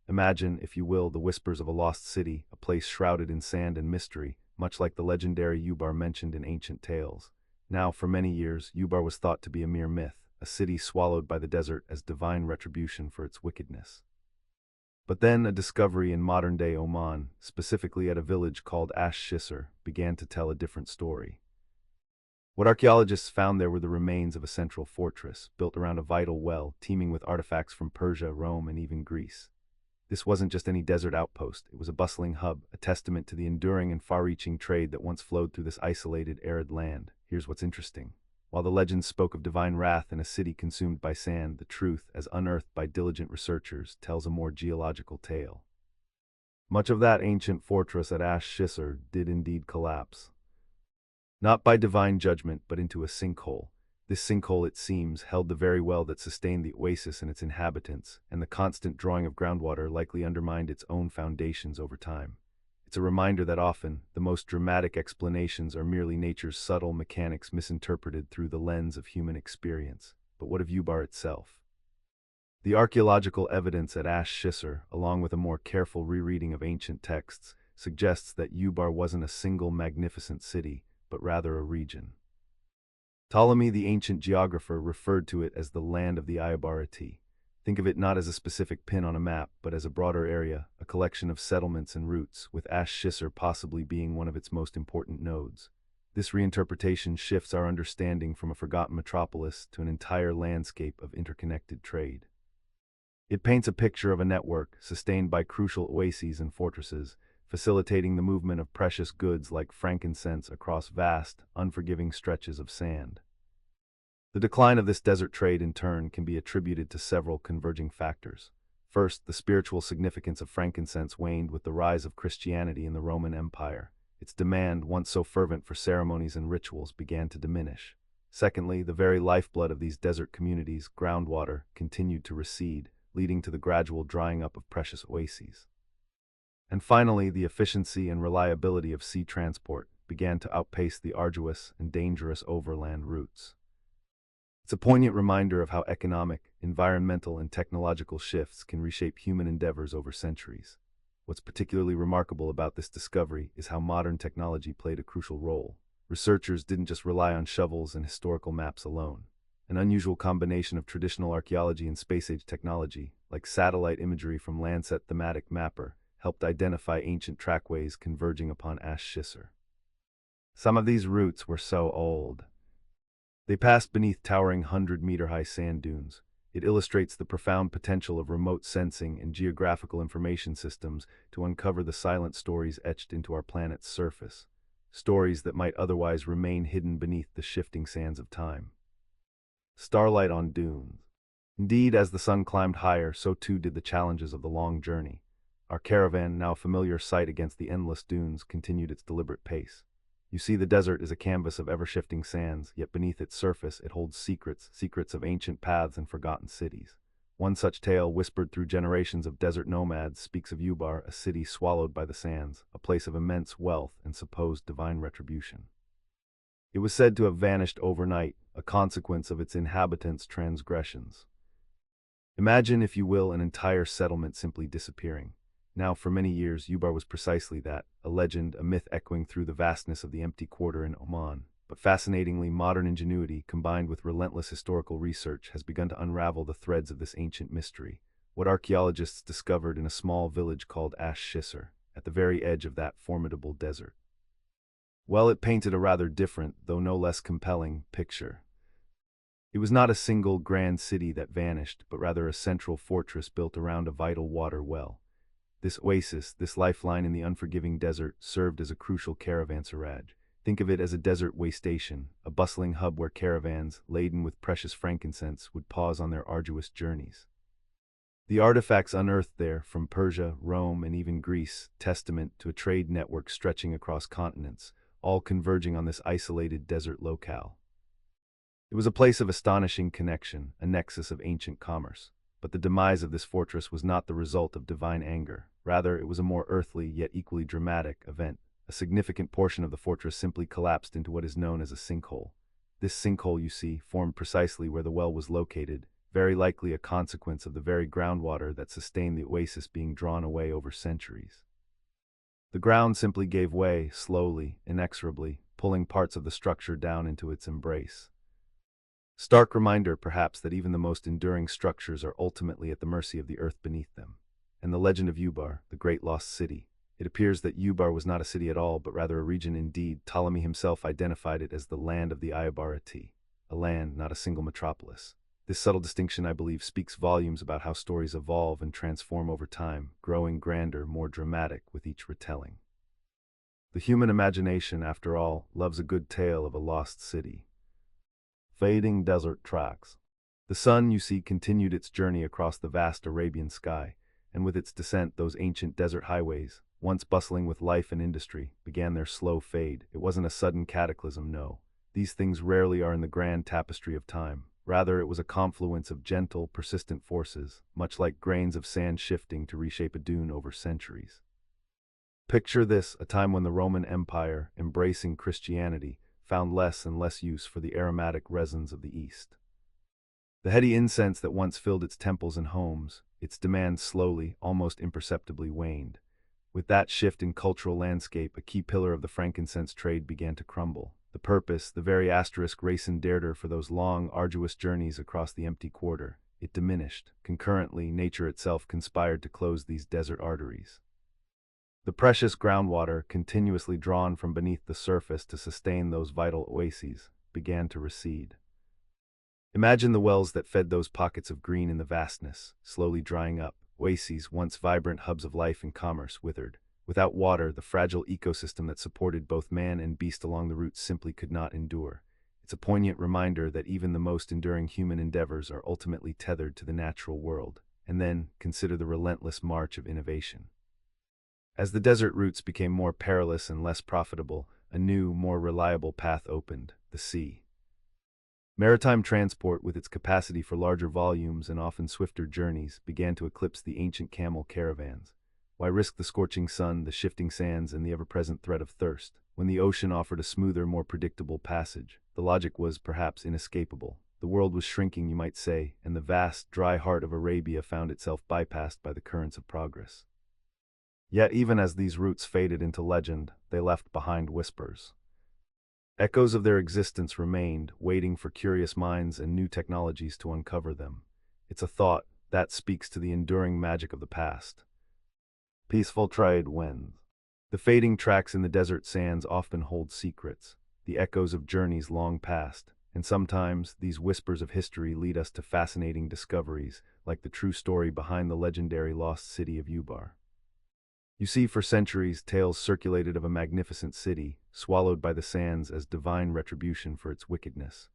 Imagine, if you will, the whispers of a lost city, a place shrouded in sand and mystery, much like the legendary Ubar mentioned in ancient tales. Now, for many years, Ubar was thought to be a mere myth, a city swallowed by the desert as divine retribution for its wickedness. But then a discovery in modern-day Oman, specifically at a village called Ash Shisr, began to tell a different story. What archaeologists found there were the remains of a central fortress, built around a vital well, teeming with artifacts from Persia, Rome, and even Greece. This wasn't just any desert outpost, it was a bustling hub, a testament to the enduring and far-reaching trade that once flowed through this isolated, arid land. Here's what's interesting. While the legends spoke of divine wrath in a city consumed by sand, the truth, as unearthed by diligent researchers, tells a more geological tale. Much of that ancient fortress at Ash Shisr did indeed collapse. Not by divine judgment, but into a sinkhole. This sinkhole, it seems, held the very well that sustained the oasis and its inhabitants, and the constant drawing of groundwater likely undermined its own foundations over time. It's a reminder that often, the most dramatic explanations are merely nature's subtle mechanics misinterpreted through the lens of human experience. But what of Ubar itself? The archaeological evidence at Ash Shisr, along with a more careful rereading of ancient texts, suggests that Ubar wasn't a single magnificent city, but rather a region. Ptolemy, the ancient geographer, referred to it as the land of the Iabarati. Think of it not as a specific pin on a map, but as a broader area, a collection of settlements and routes, with Ash Shisr possibly being one of its most important nodes. This reinterpretation shifts our understanding from a forgotten metropolis to an entire landscape of interconnected trade. It paints a picture of a network, sustained by crucial oases and fortresses, facilitating the movement of precious goods like frankincense across vast, unforgiving stretches of sand. The decline of this desert trade, in turn, can be attributed to several converging factors. First, the spiritual significance of frankincense waned with the rise of Christianity in the Roman Empire. Its demand, once so fervent for ceremonies and rituals, began to diminish. Secondly, the very lifeblood of these desert communities, groundwater, continued to recede, leading to the gradual drying up of precious oases. And finally, the efficiency and reliability of sea transport began to outpace the arduous and dangerous overland routes. It's a poignant reminder of how economic, environmental, and technological shifts can reshape human endeavors over centuries. What's particularly remarkable about this discovery is how modern technology played a crucial role. Researchers didn't just rely on shovels and historical maps alone. An unusual combination of traditional archaeology and space-age technology, like satellite imagery from Landsat Thematic Mapper, helped identify ancient trackways converging upon Ash Shisr. Some of these routes were so old. They passed beneath towering 100-meter-high sand dunes. It illustrates the profound potential of remote sensing and geographical information systems to uncover the silent stories etched into our planet's surface, stories that might otherwise remain hidden beneath the shifting sands of time. Starlight on dunes. Indeed, as the sun climbed higher, so too did the challenges of the long journey. Our caravan, now a familiar sight against the endless dunes, continued its deliberate pace. You see, the desert is a canvas of ever-shifting sands, yet beneath its surface it holds secrets of ancient paths and forgotten cities. One such tale, whispered through generations of desert nomads, speaks of Ubar, a city swallowed by the sands, a place of immense wealth and supposed divine retribution. It was said to have vanished overnight, a consequence of its inhabitants' transgressions. Imagine, if you will, an entire settlement simply disappearing. Now, for many years, Ubar was precisely that, a legend, a myth echoing through the vastness of the empty quarter in Oman. But fascinatingly, modern ingenuity, combined with relentless historical research, has begun to unravel the threads of this ancient mystery. What archaeologists discovered in a small village called Ash Shisr, at the very edge of that formidable desert. Well, it painted a rather different, though no less compelling, picture. It was not a single grand city that vanished, but rather a central fortress built around a vital water well. This oasis, this lifeline in the unforgiving desert, served as a crucial caravanserage. Think of it as a desert way station, a bustling hub where caravans, laden with precious frankincense, would pause on their arduous journeys. The artifacts unearthed there, from Persia, Rome, and even Greece, testament to a trade network stretching across continents, all converging on this isolated desert locale. It was a place of astonishing connection, a nexus of ancient commerce. But the demise of this fortress was not the result of divine anger. Rather, it was a more earthly, yet equally dramatic, event. A significant portion of the fortress simply collapsed into what is known as a sinkhole. This sinkhole, you see, formed precisely where the well was located, very likely a consequence of the very groundwater that sustained the oasis being drawn away over centuries. The ground simply gave way, slowly, inexorably, pulling parts of the structure down into its embrace. Stark reminder, perhaps, that even the most enduring structures are ultimately at the mercy of the earth beneath them. And the legend of Ubar, the great lost city, It appears that Ubar was not a city at all, but rather a region indeed. Ptolemy himself identified it as the land of the Iabarati, a land, not a single metropolis. This subtle distinction, I believe, speaks volumes about how stories evolve and transform over time, growing grander, more dramatic with each retelling. The human imagination, after all, loves a good tale of a lost city. Fading desert tracks. The sun, you see, continued its journey across the vast Arabian sky, and with its descent, those ancient desert highways, once bustling with life and industry, began their slow fade. It wasn't a sudden cataclysm, no. These things rarely are in the grand tapestry of time. Rather, it was a confluence of gentle, persistent forces, much like grains of sand shifting to reshape a dune over centuries. Picture this, a time when the Roman Empire, embracing Christianity, found less and less use for the aromatic resins of the East. The heady incense that once filled its temples and homes, its demand slowly, almost imperceptibly waned. With that shift in cultural landscape, a key pillar of the frankincense trade began to crumble. The purpose, the very asterisk Racine dared for those long, arduous journeys across the empty quarter, it diminished. Concurrently, nature itself conspired to close these desert arteries. The precious groundwater, continuously drawn from beneath the surface to sustain those vital oases, began to recede. Imagine the wells that fed those pockets of green in the vastness, slowly drying up. Oases, once vibrant hubs of life and commerce, withered. Without water, the fragile ecosystem that supported both man and beast along the routes simply could not endure. It's a poignant reminder that even the most enduring human endeavors are ultimately tethered to the natural world. And then, consider the relentless march of innovation. As the desert routes became more perilous and less profitable, a new, more reliable path opened: the sea. Maritime transport, with its capacity for larger volumes and often swifter journeys, began to eclipse the ancient camel caravans. Why risk the scorching sun, the shifting sands, and the ever-present threat of thirst, when the ocean offered a smoother, more predictable passage? The logic was perhaps inescapable. The world was shrinking, you might say, and the vast, dry heart of Arabia found itself bypassed by the currents of progress. Yet even as these routes faded into legend, they left behind whispers. Echoes of their existence remained, waiting for curious minds and new technologies to uncover them. It's a thought that speaks to the enduring magic of the past. Peaceful trade wins. The fading tracks in the desert sands often hold secrets, the echoes of journeys long past, and sometimes these whispers of history lead us to fascinating discoveries, like the true story behind the legendary lost city of Ubar. You see, for centuries, tales circulated of a magnificent city, swallowed by the sands as divine retribution for its wickedness.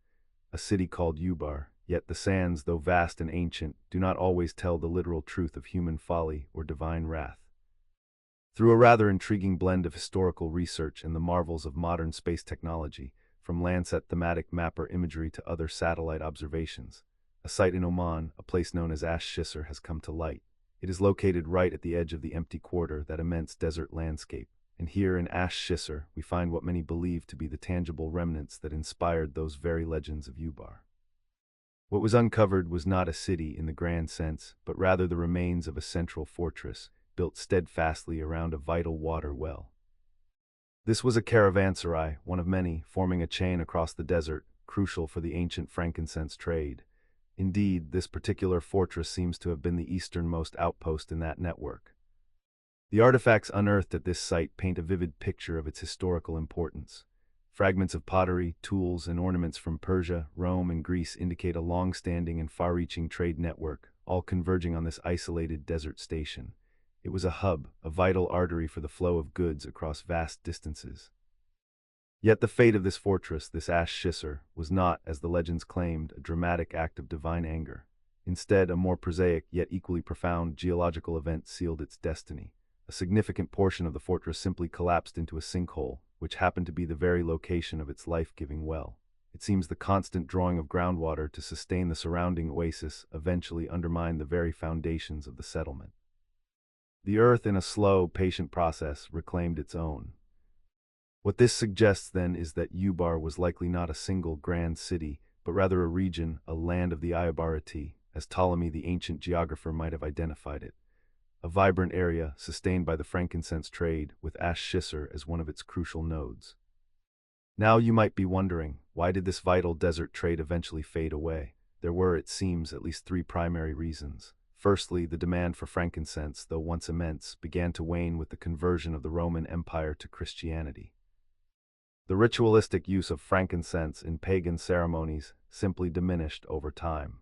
A city called Ubar, yet the sands, though vast and ancient, do not always tell the literal truth of human folly or divine wrath. Through a rather intriguing blend of historical research and the marvels of modern space technology, from Landsat thematic mapper imagery to other satellite observations, a site in Oman, a place known as Ash Shisr, has come to light. It is located right at the edge of the empty quarter, that immense desert landscape, and here in Ash Shisr we find what many believe to be the tangible remnants that inspired those very legends of Ubar. What was uncovered was not a city in the grand sense, but rather the remains of a central fortress, built steadfastly around a vital water well. This was a caravanserai, one of many, forming a chain across the desert, crucial for the ancient frankincense trade. Indeed, this particular fortress seems to have been the easternmost outpost in that network. The artifacts unearthed at this site paint a vivid picture of its historical importance. Fragments of pottery, tools, and ornaments from Persia, Rome, and Greece indicate a long-standing and far-reaching trade network, all converging on this isolated desert station. It was a hub, a vital artery for the flow of goods across vast distances. Yet the fate of this fortress, this Ash Shisr, was not, as the legends claimed, a dramatic act of divine anger. Instead, a more prosaic, yet equally profound, geological event sealed its destiny. A significant portion of the fortress simply collapsed into a sinkhole, which happened to be the very location of its life-giving well. It seems the constant drawing of groundwater to sustain the surrounding oasis eventually undermined the very foundations of the settlement. The earth, in a slow, patient process, reclaimed its own. What this suggests, then, is that Ubar was likely not a single grand city, but rather a region, a land of the Iabarati, as Ptolemy the ancient geographer might have identified it. A vibrant area, sustained by the frankincense trade, with Ash Shisr as one of its crucial nodes. Now you might be wondering, why did this vital desert trade eventually fade away? There were, it seems, at least three primary reasons. Firstly, the demand for frankincense, though once immense, began to wane with the conversion of the Roman Empire to Christianity. The ritualistic use of frankincense in pagan ceremonies simply diminished over time.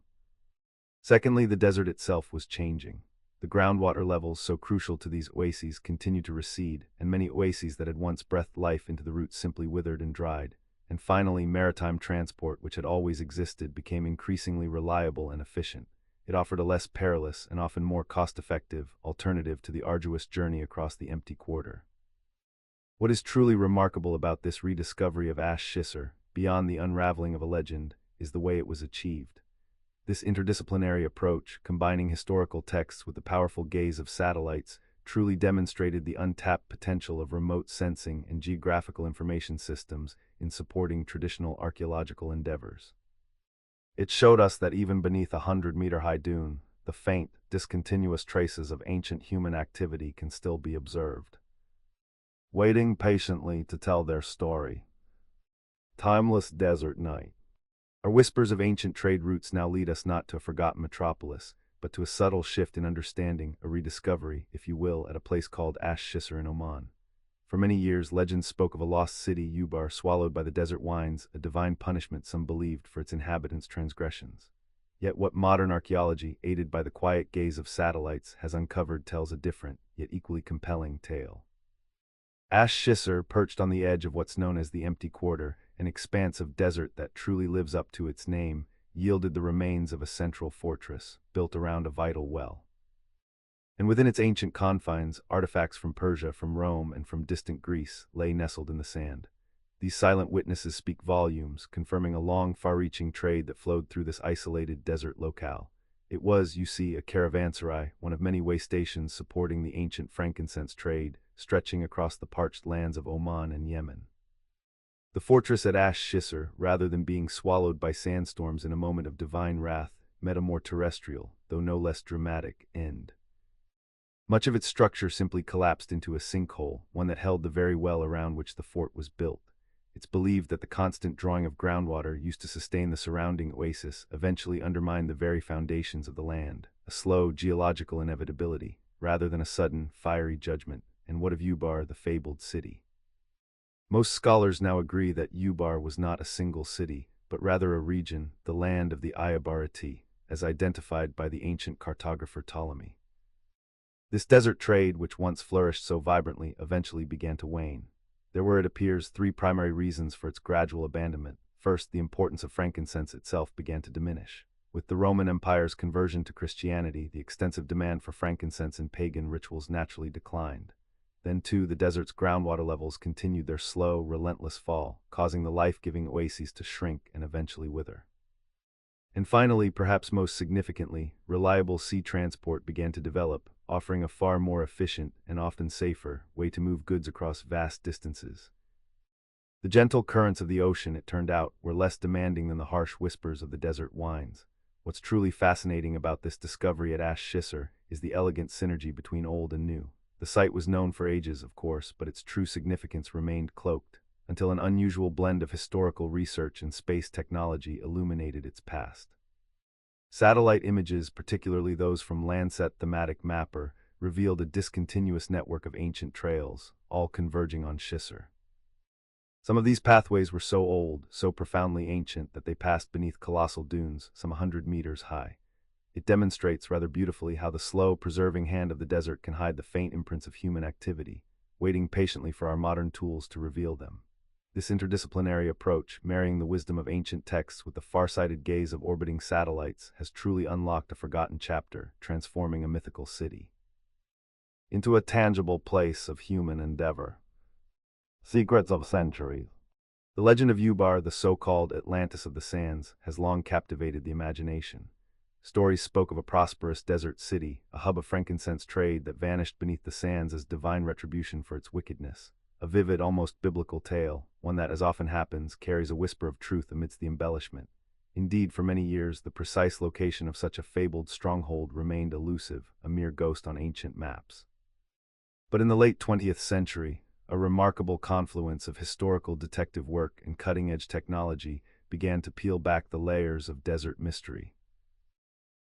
Secondly, the desert itself was changing. The groundwater levels so crucial to these oases continued to recede, and many oases that had once breathed life into the roots simply withered and dried. And finally, maritime transport, which had always existed, became increasingly reliable and efficient. It offered a less perilous and often more cost-effective alternative to the arduous journey across the empty quarter. What is truly remarkable about this rediscovery of Ash Shisr, beyond the unraveling of a legend, is the way it was achieved. This interdisciplinary approach, combining historical texts with the powerful gaze of satellites, truly demonstrated the untapped potential of remote sensing and geographical information systems in supporting traditional archaeological endeavors. It showed us that even beneath a 100-meter-high dune, the faint, discontinuous traces of ancient human activity can still be observed, waiting patiently to tell their story. Timeless desert night. Our whispers of ancient trade routes now lead us not to a forgotten metropolis, but to a subtle shift in understanding, a rediscovery, if you will, at a place called Ash Shisr in Oman. For many years, legends spoke of a lost city, Ubar, swallowed by the desert winds, a divine punishment some believed for its inhabitants' transgressions. Yet what modern archaeology, aided by the quiet gaze of satellites, has uncovered tells a different, yet equally compelling tale. Ash Shisr, perched on the edge of what's known as the Empty Quarter, an expanse of desert that truly lives up to its name, yielded the remains of a central fortress, built around a vital well. And within its ancient confines, artifacts from Persia, from Rome, and from distant Greece lay nestled in the sand. These silent witnesses speak volumes, confirming a long, far-reaching trade that flowed through this isolated desert locale. It was, you see, a caravanserai, one of many way stations supporting the ancient frankincense trade, stretching across the parched lands of Oman and Yemen. The fortress at Ash Shisr, rather than being swallowed by sandstorms in a moment of divine wrath, met a more terrestrial, though no less dramatic, end. Much of its structure simply collapsed into a sinkhole, one that held the very well around which the fort was built. It's believed that the constant drawing of groundwater used to sustain the surrounding oasis eventually undermined the very foundations of the land, a slow geological inevitability, rather than a sudden, fiery judgment. And what of Ubar, the fabled city? Most scholars now agree that Ubar was not a single city, but rather a region, the land of the Ayabarati, as identified by the ancient cartographer Ptolemy. This desert trade, which once flourished so vibrantly, eventually began to wane. There were, it appears, three primary reasons for its gradual abandonment. First, the importance of frankincense itself began to diminish. With the Roman Empire's conversion to Christianity, the extensive demand for frankincense in pagan rituals naturally declined. Then, too, the desert's groundwater levels continued their slow, relentless fall, causing the life-giving oases to shrink and eventually wither. And finally, perhaps most significantly, reliable sea transport began to develop, offering a far more efficient and often safer way to move goods across vast distances. The gentle currents of the ocean, it turned out, were less demanding than the harsh whispers of the desert winds. What's truly fascinating about this discovery at Ash Shisr is the elegant synergy between old and new. The site was known for ages, of course, but its true significance remained cloaked, until an unusual blend of historical research and space technology illuminated its past. Satellite images, particularly those from Landsat Thematic Mapper, revealed a discontinuous network of ancient trails, all converging on Shisr. Some of these pathways were so old, so profoundly ancient, that they passed beneath colossal dunes, some 100 meters high. It demonstrates rather beautifully how the slow, preserving hand of the desert can hide the faint imprints of human activity, waiting patiently for our modern tools to reveal them. This interdisciplinary approach, marrying the wisdom of ancient texts with the far-sighted gaze of orbiting satellites, has truly unlocked a forgotten chapter, transforming a mythical city into a tangible place of human endeavor. Secrets of centuries. The legend of Ubar, the so-called Atlantis of the sands, has long captivated the imagination. Stories spoke of a prosperous desert city, a hub of frankincense trade that vanished beneath the sands as divine retribution for its wickedness. A vivid, almost biblical tale, one that, as often happens, carries a whisper of truth amidst the embellishment. Indeed, for many years, the precise location of such a fabled stronghold remained elusive, a mere ghost on ancient maps. But in the late 20th century, a remarkable confluence of historical detective work and cutting-edge technology began to peel back the layers of desert mystery.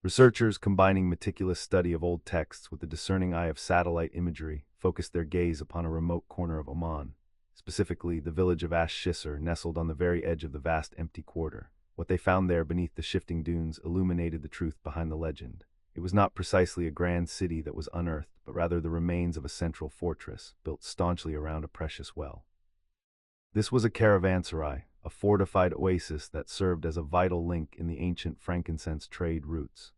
Researchers, combining meticulous study of old texts with the discerning eye of satellite imagery, focused their gaze upon a remote corner of Oman, specifically the village of Ash Shisr, nestled on the very edge of the vast empty quarter. What they found there beneath the shifting dunes illuminated the truth behind the legend. It was not precisely a grand city that was unearthed, but rather the remains of a central fortress, built staunchly around a precious well. This was a caravanserai, a fortified oasis that served as a vital link in the ancient Frankincense Trade routes.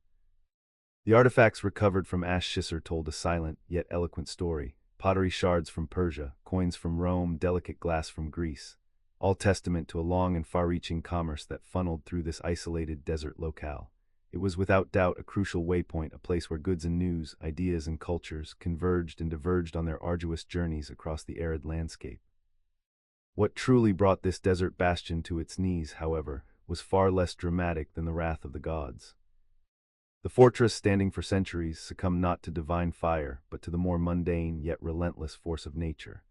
The artifacts recovered from Ash Shisr told a silent, yet eloquent story: pottery shards from Persia, coins from Rome, delicate glass from Greece, all testament to a long and far-reaching commerce that funneled through this isolated desert locale. It was without doubt a crucial waypoint, a place where goods and news, ideas and cultures converged and diverged on their arduous journeys across the arid landscape. What truly brought this desert bastion to its knees, however, was far less dramatic than the wrath of the gods. The fortress, standing for centuries, succumbed not to divine fire, but to the more mundane yet relentless force of nature.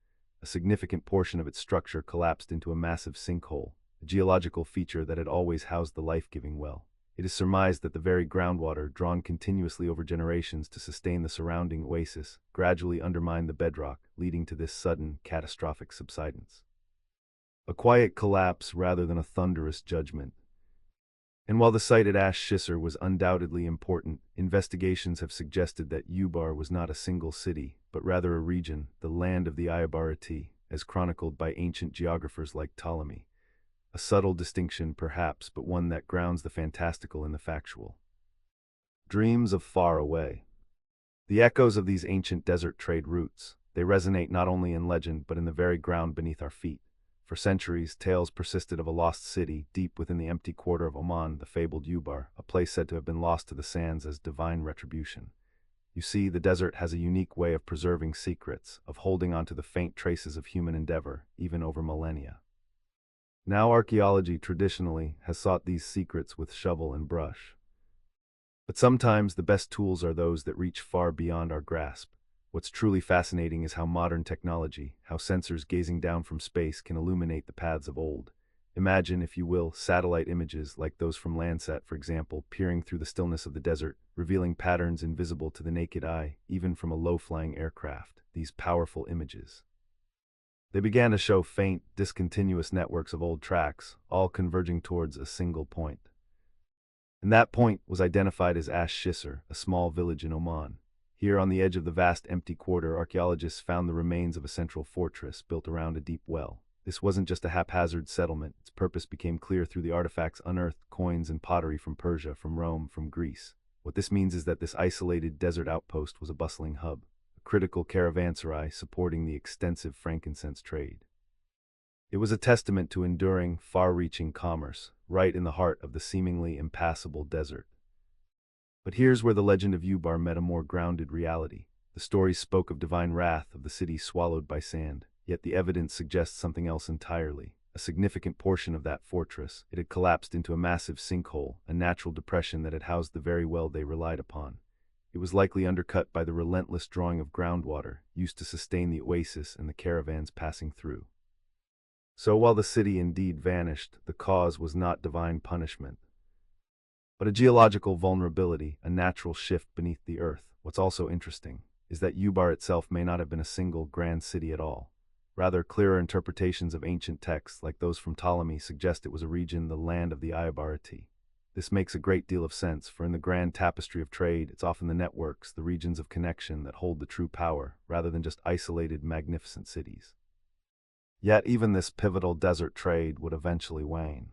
A significant portion of its structure collapsed into a massive sinkhole, a geological feature that had always housed the life-giving well. It is surmised that the very groundwater, drawn continuously over generations to sustain the surrounding oasis, gradually undermined the bedrock, leading to this sudden, catastrophic subsidence. A quiet collapse rather than a thunderous judgment. And while the site at Ash Shisr was undoubtedly important, investigations have suggested that Ubar was not a single city, but rather a region, the land of the Ubar, as chronicled by ancient geographers like Ptolemy. A subtle distinction, perhaps, but one that grounds the fantastical in the factual. Dreams of far away. The echoes of these ancient desert trade routes, they resonate not only in legend but in the very ground beneath our feet. For centuries, tales persisted of a lost city deep within the empty quarter of Oman, the fabled Ubar, a place said to have been lost to the sands as divine retribution. You see, the desert has a unique way of preserving secrets, of holding on to the faint traces of human endeavor, even over millennia. Now archaeology traditionally has sought these secrets with shovel and brush. But sometimes the best tools are those that reach far beyond our grasp. What's truly fascinating is how modern technology, how sensors gazing down from space can illuminate the paths of old. Imagine, if you will, satellite images like those from Landsat, for example, peering through the stillness of the desert, revealing patterns invisible to the naked eye, even from a low-flying aircraft. These powerful images. They began to show faint, discontinuous networks of old tracks, all converging towards a single point. And that point was identified as Ash Shisr, a small village in Oman. Here, on the edge of the vast empty quarter, archaeologists found the remains of a central fortress built around a deep well. This wasn't just a haphazard settlement. Its purpose became clear through the artifacts unearthed: coins and pottery from Persia, from Rome, from Greece. What this means is that this isolated desert outpost was a bustling hub, a critical caravanserai supporting the extensive frankincense trade. It was a testament to enduring, far-reaching commerce, right in the heart of the seemingly impassable desert. But here's where the legend of Ubar met a more grounded reality. The stories spoke of divine wrath, of the city swallowed by sand, yet the evidence suggests something else entirely. A significant portion of that fortress, it had collapsed into a massive sinkhole, a natural depression that had housed the very well they relied upon. It was likely undercut by the relentless drawing of groundwater, used to sustain the oasis and the caravans passing through. So while the city indeed vanished, the cause was not divine punishment, but a geological vulnerability, a natural shift beneath the earth. What's also interesting is that Ubar itself may not have been a single grand city at all. Rather, clearer interpretations of ancient texts, like those from Ptolemy, suggest it was a region, the land of the Ubar. This makes a great deal of sense, for in the grand tapestry of trade, it's often the networks, the regions of connection, that hold the true power, rather than just isolated, magnificent cities. Yet even this pivotal desert trade would eventually wane.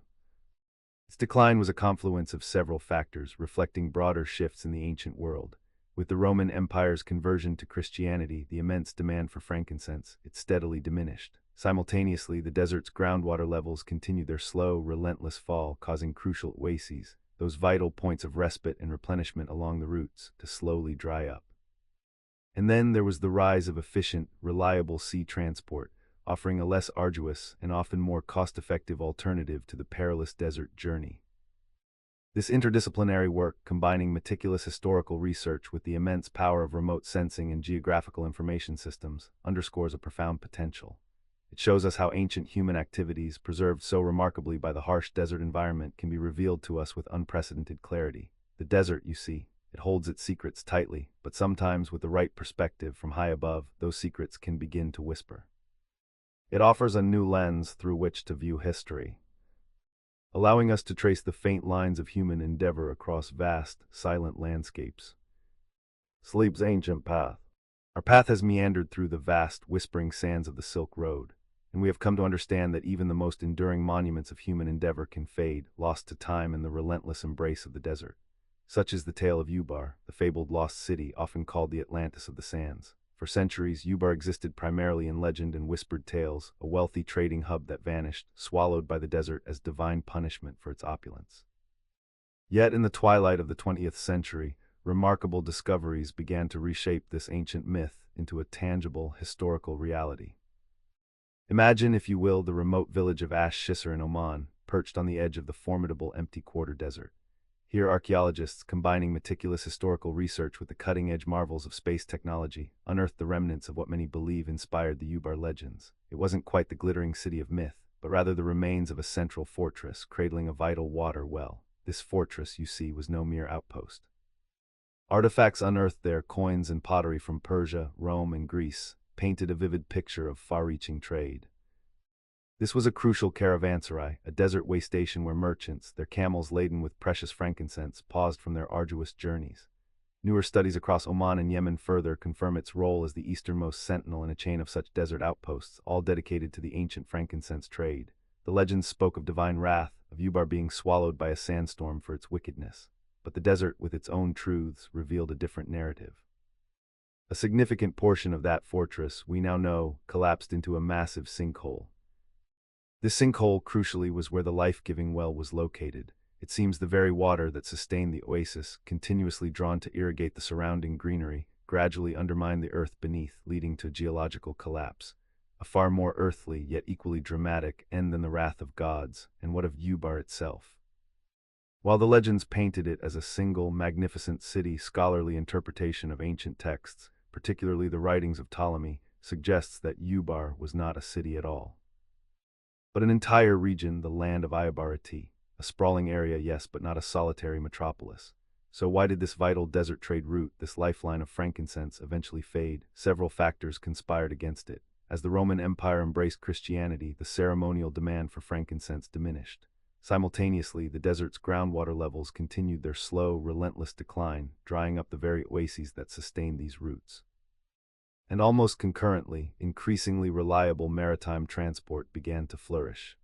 Its decline was a confluence of several factors, reflecting broader shifts in the ancient world. With the Roman Empire's conversion to Christianity, the immense demand for frankincense, it steadily diminished. Simultaneously, the desert's groundwater levels continued their slow, relentless fall, causing crucial oases, those vital points of respite and replenishment along the routes, to slowly dry up. And then there was the rise of efficient, reliable sea transport, offering a less arduous and often more cost-effective alternative to the perilous desert journey. This interdisciplinary work, combining meticulous historical research with the immense power of remote sensing and geographical information systems, underscores a profound potential. It shows us how ancient human activities, preserved so remarkably by the harsh desert environment, can be revealed to us with unprecedented clarity. The desert, you see, it holds its secrets tightly, but sometimes with the right perspective from high above, those secrets can begin to whisper. It offers a new lens through which to view history, allowing us to trace the faint lines of human endeavor across vast, silent landscapes. Sleep's ancient path. Our path has meandered through the vast, whispering sands of the Silk Road, and we have come to understand that even the most enduring monuments of human endeavor can fade, lost to time in the relentless embrace of the desert. Such is the tale of Ubar, the fabled lost city, often called the Atlantis of the sands. For centuries, Ubar existed primarily in legend and whispered tales, a wealthy trading hub that vanished, swallowed by the desert as divine punishment for its opulence. Yet in the twilight of the 20th century, remarkable discoveries began to reshape this ancient myth into a tangible, historical reality. Imagine, if you will, the remote village of Ash Shisr in Oman, perched on the edge of the formidable empty quarter desert. Here, archaeologists, combining meticulous historical research with the cutting-edge marvels of space technology, unearthed the remnants of what many believe inspired the Ubar legends. It wasn't quite the glittering city of myth, but rather the remains of a central fortress cradling a vital water well. This fortress, you see, was no mere outpost. Artifacts unearthed there, coins and pottery from Persia, Rome, and Greece, painted a vivid picture of far-reaching trade. This was a crucial caravanserai, a desert way station where merchants, their camels laden with precious frankincense, paused from their arduous journeys. Newer studies across Oman and Yemen further confirm its role as the easternmost sentinel in a chain of such desert outposts, all dedicated to the ancient frankincense trade. The legends spoke of divine wrath, of Ubar being swallowed by a sandstorm for its wickedness. But the desert, with its own truths, revealed a different narrative. A significant portion of that fortress, we now know, collapsed into a massive sinkhole. This sinkhole, crucially, was where the life-giving well was located. It seems the very water that sustained the oasis, continuously drawn to irrigate the surrounding greenery, gradually undermined the earth beneath, leading to geological collapse. A far more earthly, yet equally dramatic, end than the wrath of gods, and what of Ubar itself? While the legends painted it as a single, magnificent city, scholarly interpretation of ancient texts, particularly the writings of Ptolemy, suggests that Ubar was not a city at all, but an entire region, the land of Ubarati, a sprawling area, yes, but not a solitary metropolis. So why did this vital desert trade route, this lifeline of frankincense, eventually fade? Several factors conspired against it. As the Roman Empire embraced Christianity, the ceremonial demand for frankincense diminished. Simultaneously, the desert's groundwater levels continued their slow, relentless decline, drying up the very oases that sustained these routes. And almost concurrently, increasingly reliable maritime transport began to flourish,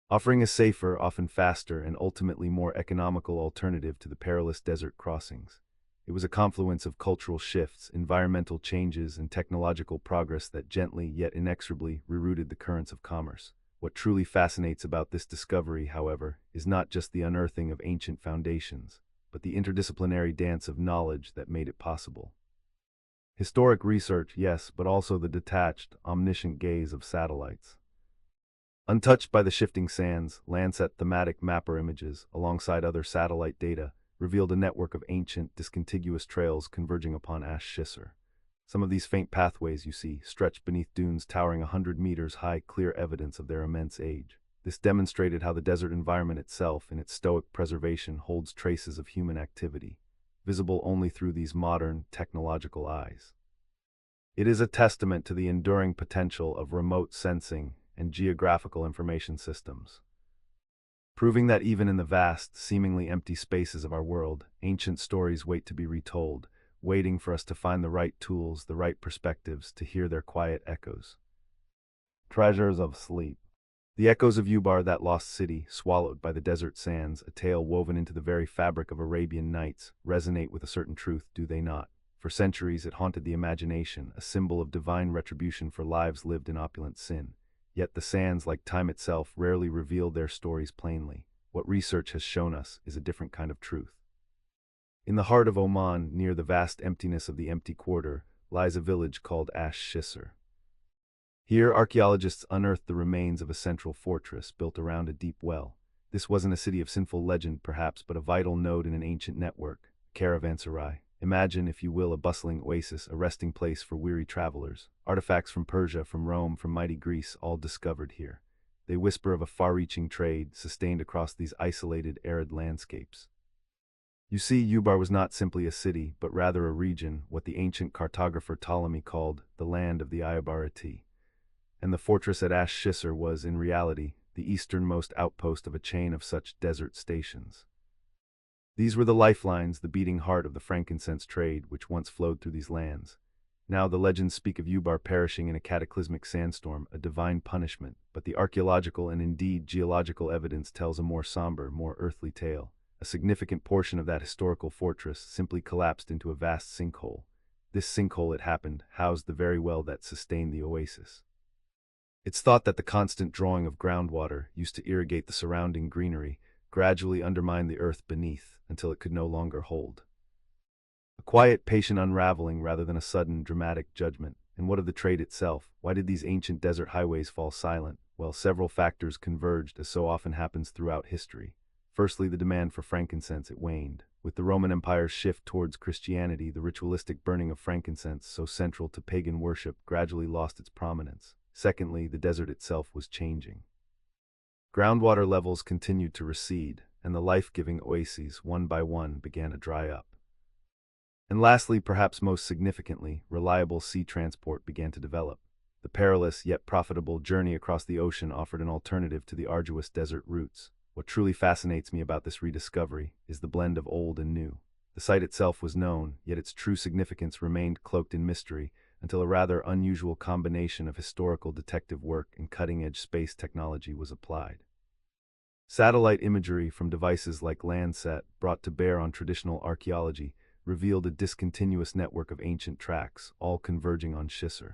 offering a safer, often faster, and ultimately more economical alternative to the perilous desert crossings. It was a confluence of cultural shifts, environmental changes, and technological progress that gently, yet inexorably, rerouted the currents of commerce. What truly fascinates about this discovery, however, is not just the unearthing of ancient foundations, but the interdisciplinary dance of knowledge that made it possible. Historic research, yes, but also the detached, omniscient gaze of satellites. Untouched by the shifting sands, Landsat thematic mapper images, alongside other satellite data, revealed a network of ancient, discontiguous trails converging upon Ash Shisr. Some of these faint pathways, you see, stretched beneath dunes towering 100 meters high, clear evidence of their immense age. This demonstrated how the desert environment itself, in its stoic preservation, holds traces of human activity, visible only through these modern, technological eyes. It is a testament to the enduring potential of remote sensing and geographical information systems, proving that even in the vast, seemingly empty spaces of our world, ancient stories wait to be retold, waiting for us to find the right tools, the right perspectives, to hear their quiet echoes. Treasures of sleep. The echoes of Ubar, that lost city, swallowed by the desert sands, a tale woven into the very fabric of Arabian Nights, resonate with a certain truth, do they not? For centuries it haunted the imagination, a symbol of divine retribution for lives lived in opulent sin. Yet the sands, like time itself, rarely reveal their stories plainly. What research has shown us is a different kind of truth. In the heart of Oman, near the vast emptiness of the empty quarter, lies a village called Ash Shisr. Here, archaeologists unearthed the remains of a central fortress built around a deep well. This wasn't a city of sinful legend, perhaps, but a vital node in an ancient network, a caravanserai. Imagine, if you will, a bustling oasis, a resting place for weary travelers. Artifacts from Persia, from Rome, from mighty Greece, all discovered here. They whisper of a far-reaching trade sustained across these isolated, arid landscapes. You see, Ubar was not simply a city, but rather a region, what the ancient cartographer Ptolemy called the land of the Iabarati. And the fortress at Ash Shisr was, in reality, the easternmost outpost of a chain of such desert stations. These were the lifelines, the beating heart of the frankincense trade, which once flowed through these lands. Now the legends speak of Ubar perishing in a cataclysmic sandstorm, a divine punishment, but the archaeological and indeed geological evidence tells a more somber, more earthly tale. A significant portion of that historical fortress simply collapsed into a vast sinkhole. This sinkhole, it happened, housed the very well that sustained the oasis. It's thought that the constant drawing of groundwater, used to irrigate the surrounding greenery, gradually undermined the earth beneath until it could no longer hold. A quiet, patient unraveling rather than a sudden, dramatic judgment. And what of the trade itself? Why did these ancient desert highways fall silent? Well, several factors converged, as so often happens throughout history. Firstly, the demand for frankincense, it waned. With the Roman Empire's shift towards Christianity, the ritualistic burning of frankincense, so central to pagan worship, gradually lost its prominence. Secondly, the desert itself was changing. Groundwater levels continued to recede, and the life-giving oases, one by one, began to dry up. And lastly, perhaps most significantly, reliable sea transport began to develop. The perilous yet profitable journey across the ocean offered an alternative to the arduous desert routes. What truly fascinates me about this rediscovery is the blend of old and new. The site itself was known, yet its true significance remained cloaked in mystery until a rather unusual combination of historical detective work and cutting-edge space technology was applied. Satellite imagery from devices like Landsat, brought to bear on traditional archaeology, revealed a discontinuous network of ancient tracks, all converging on Shisr.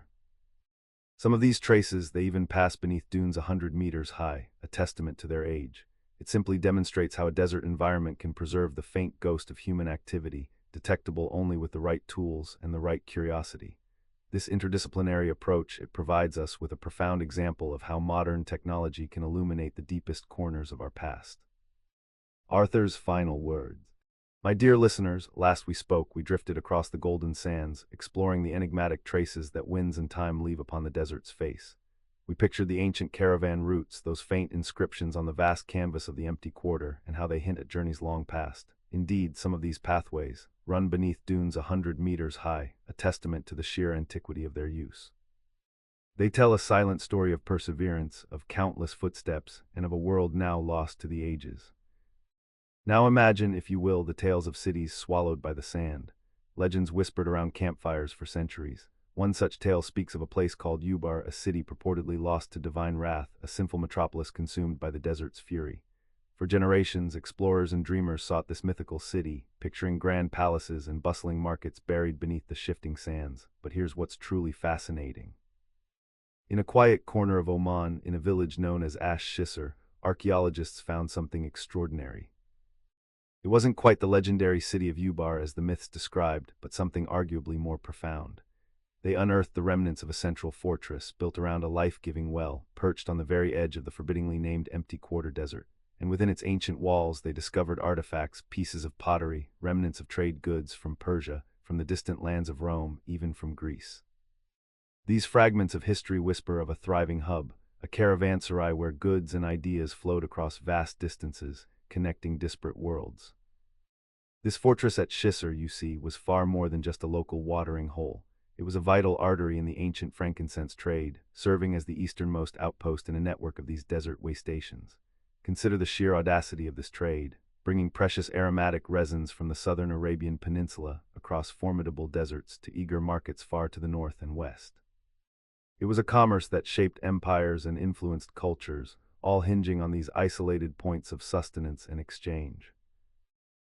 Some of these traces, they even pass beneath dunes 100 meters high, a testament to their age. It simply demonstrates how a desert environment can preserve the faint ghost of human activity, detectable only with the right tools and the right curiosity. This interdisciplinary approach, it provides us with a profound example of how modern technology can illuminate the deepest corners of our past. Arthur's final words. My dear listeners, last we spoke, we drifted across the golden sands, exploring the enigmatic traces that winds and time leave upon the desert's face. We pictured the ancient caravan routes, those faint inscriptions on the vast canvas of the empty quarter, and how they hint at journeys long past. Indeed, some of these pathways run beneath dunes 100 meters high, a testament to the sheer antiquity of their use. They tell a silent story of perseverance, of countless footsteps, and of a world now lost to the ages. Now imagine, if you will, the tales of cities swallowed by the sand, legends whispered around campfires for centuries. One such tale speaks of a place called Ubar, a city purportedly lost to divine wrath, a sinful metropolis consumed by the desert's fury. For generations, explorers and dreamers sought this mythical city, picturing grand palaces and bustling markets buried beneath the shifting sands. But here's what's truly fascinating. In a quiet corner of Oman, in a village known as Ash Shisr, archaeologists found something extraordinary. It wasn't quite the legendary city of Ubar as the myths described, but something arguably more profound. They unearthed the remnants of a central fortress built around a life-giving well, perched on the very edge of the forbiddingly named empty quarter desert. And within its ancient walls they discovered artifacts, pieces of pottery, remnants of trade goods from Persia, from the distant lands of Rome, even from Greece. These fragments of history whisper of a thriving hub, a caravanserai where goods and ideas flowed across vast distances, connecting disparate worlds. This fortress at Shisr, you see, was far more than just a local watering hole. It was a vital artery in the ancient frankincense trade, serving as the easternmost outpost in a network of these desert way stations. Consider the sheer audacity of this trade, bringing precious aromatic resins from the southern Arabian Peninsula across formidable deserts to eager markets far to the north and west. It was a commerce that shaped empires and influenced cultures, all hinging on these isolated points of sustenance and exchange.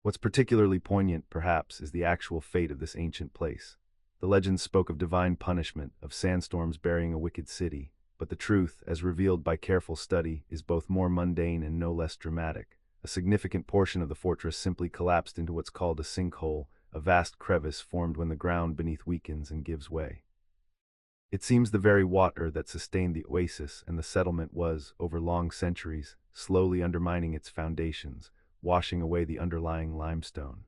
What's particularly poignant, perhaps, is the actual fate of this ancient place. The legends spoke of divine punishment, of sandstorms burying a wicked city, but the truth, as revealed by careful study, is both more mundane and no less dramatic. A significant portion of the fortress simply collapsed into what's called a sinkhole, a vast crevice formed when the ground beneath weakens and gives way. It seems the very water that sustained the oasis and the settlement was, over long centuries, slowly undermining its foundations, washing away the underlying limestone.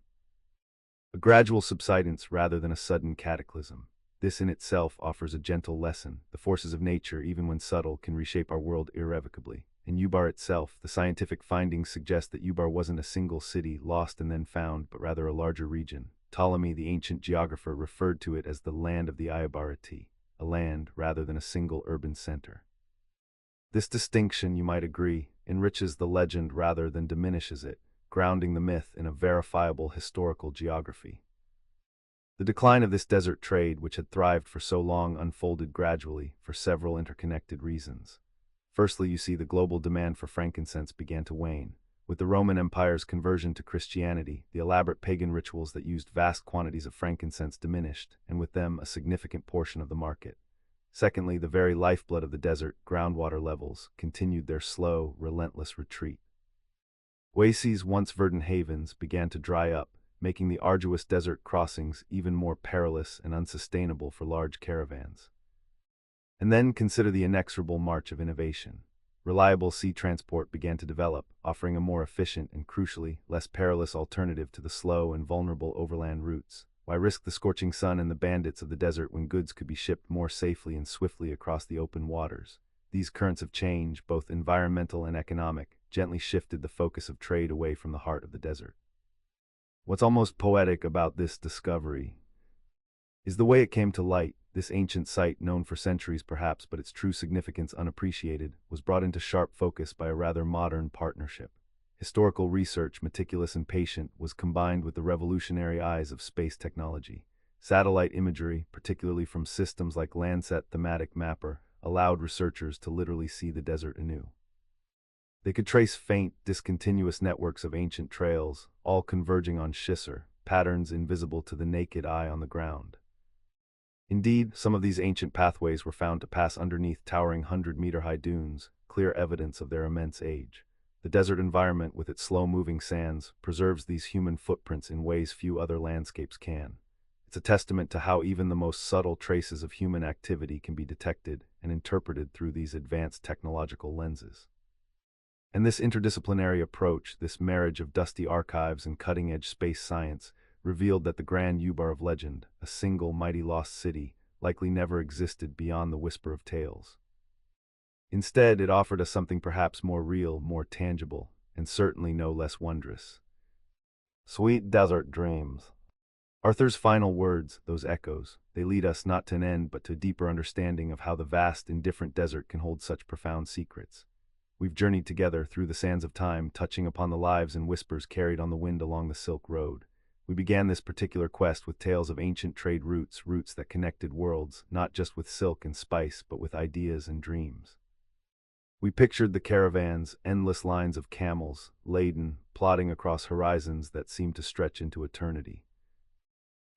A gradual subsidence rather than a sudden cataclysm. This in itself offers a gentle lesson. The forces of nature, even when subtle, can reshape our world irrevocably. In Ubar itself, the scientific findings suggest that Ubar wasn't a single city lost and then found, but rather a larger region. Ptolemy, the ancient geographer, referred to it as the land of the Iabarati, a land rather than a single urban center. This distinction, you might agree, enriches the legend rather than diminishes it, grounding the myth in a verifiable historical geography. The decline of this desert trade, which had thrived for so long, unfolded gradually for several interconnected reasons. Firstly, you see the global demand for frankincense began to wane. With the Roman Empire's conversion to Christianity, the elaborate pagan rituals that used vast quantities of frankincense diminished, and with them a significant portion of the market. Secondly, the very lifeblood of the desert, groundwater levels, continued their slow, relentless retreat. Oases, once verdant havens, began to dry up, making the arduous desert crossings even more perilous and unsustainable for large caravans. And then consider the inexorable march of innovation. Reliable sea transport began to develop, offering a more efficient and, crucially, less perilous alternative to the slow and vulnerable overland routes. Why risk the scorching sun and the bandits of the desert when goods could be shipped more safely and swiftly across the open waters? These currents of change, both environmental and economic, gently shifted the focus of trade away from the heart of the desert. What's almost poetic about this discovery is the way it came to light. This ancient site, known for centuries perhaps, but its true significance unappreciated, was brought into sharp focus by a rather modern partnership. Historical research, meticulous and patient, was combined with the revolutionary eyes of space technology. Satellite imagery, particularly from systems like Landsat Thematic Mapper, allowed researchers to literally see the desert anew. They could trace faint, discontinuous networks of ancient trails, all converging on Shisr, patterns invisible to the naked eye on the ground. Indeed, some of these ancient pathways were found to pass underneath towering 100-meter-high dunes, clear evidence of their immense age. The desert environment, with its slow-moving sands, preserves these human footprints in ways few other landscapes can. It's a testament to how even the most subtle traces of human activity can be detected and interpreted through these advanced technological lenses. And this interdisciplinary approach, this marriage of dusty archives and cutting-edge space science, revealed that the Grand Ubar of legend, a single mighty lost city, likely never existed beyond the whisper of tales. Instead, it offered us something perhaps more real, more tangible, and certainly no less wondrous. Sweet desert dreams. Arthur's final words, those echoes, they lead us not to an end but to a deeper understanding of how the vast, indifferent desert can hold such profound secrets. We've journeyed together through the sands of time, touching upon the lives and whispers carried on the wind along the Silk Road. We began this particular quest with tales of ancient trade routes, routes that connected worlds, not just with silk and spice, but with ideas and dreams. We pictured the caravans, endless lines of camels, laden, plodding across horizons that seemed to stretch into eternity.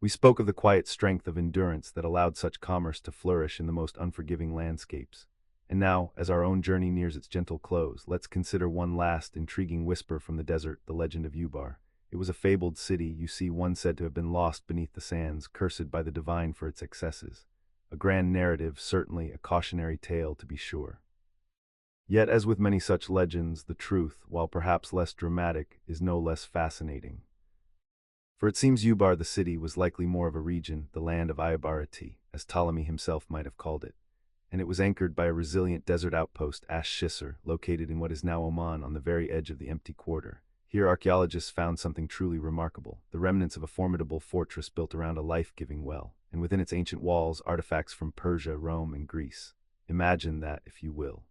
We spoke of the quiet strength of endurance that allowed such commerce to flourish in the most unforgiving landscapes. And now, as our own journey nears its gentle close, let's consider one last intriguing whisper from the desert, the Legend of Ubar. It was a fabled city, you see, one said to have been lost beneath the sands, cursed by the divine for its excesses. A grand narrative, certainly, a cautionary tale to be sure. Yet, as with many such legends, the truth, while perhaps less dramatic, is no less fascinating. For it seems Ubar the city was likely more of a region, the land of Iabarati, as Ptolemy himself might have called it, and it was anchored by a resilient desert outpost, Ash Shisr, located in what is now Oman on the very edge of the empty quarter. Here archaeologists found something truly remarkable, the remnants of a formidable fortress built around a life-giving well, and within its ancient walls artifacts from Persia, Rome, and Greece. Imagine that, if you will.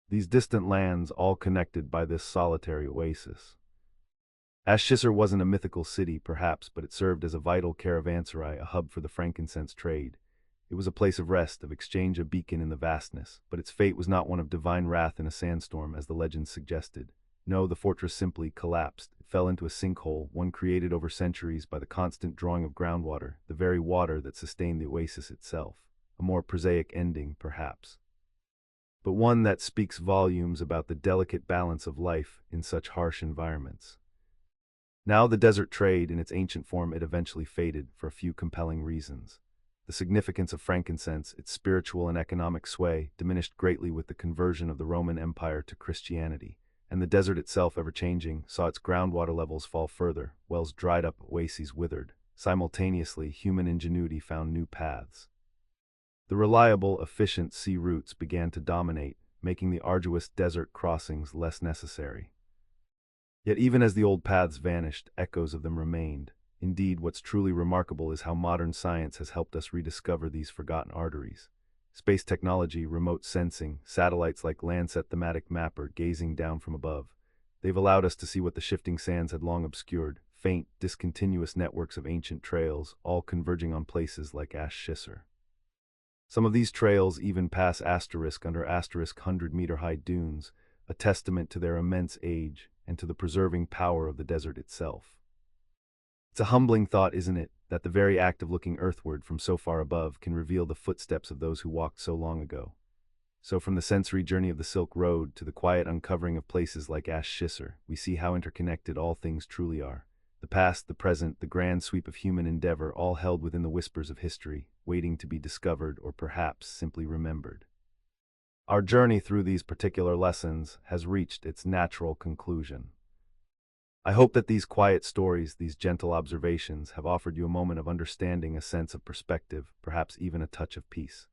These distant lands all connected by this solitary oasis. Ash Shisr wasn't a mythical city, perhaps, but it served as a vital caravanserai, a hub for the frankincense trade. It was a place of rest, of exchange, a beacon in the vastness, but its fate was not one of divine wrath in a sandstorm, as the legend suggested. No, the fortress simply collapsed. It fell into a sinkhole, one created over centuries by the constant drawing of groundwater, the very water that sustained the oasis itself. A more prosaic ending, perhaps, but one that speaks volumes about the delicate balance of life in such harsh environments. Now the desert trade, in its ancient form, it eventually faded for a few compelling reasons. The significance of frankincense, its spiritual and economic sway, diminished greatly with the conversion of the Roman Empire to Christianity. And the desert itself, ever-changing, saw its groundwater levels fall further, wells dried up, oases withered. Simultaneously, human ingenuity found new paths. The reliable, efficient sea routes began to dominate, making the arduous desert crossings less necessary. Yet even as the old paths vanished, echoes of them remained. Indeed, what's truly remarkable is how modern science has helped us rediscover these forgotten arteries. Space technology, remote sensing, satellites like Landsat Thematic Mapper gazing down from above. They've allowed us to see what the shifting sands had long obscured, faint, discontinuous networks of ancient trails, all converging on places like Ash Shisr. Some of these trails even pass asterisk under asterisk 100-meter-high dunes, a testament to their immense age and to the preserving power of the desert itself. It's a humbling thought, isn't it, that the very act of looking earthward from so far above can reveal the footsteps of those who walked so long ago. So from the sensory journey of the Silk Road to the quiet uncovering of places like Ash Shisr, we see how interconnected all things truly are. The past, the present, the grand sweep of human endeavor, all held within the whispers of history, waiting to be discovered or perhaps simply remembered. Our journey through these particular lessons has reached its natural conclusion. I hope that these quiet stories, these gentle observations, have offered you a moment of understanding, a sense of perspective, perhaps even a touch of peace.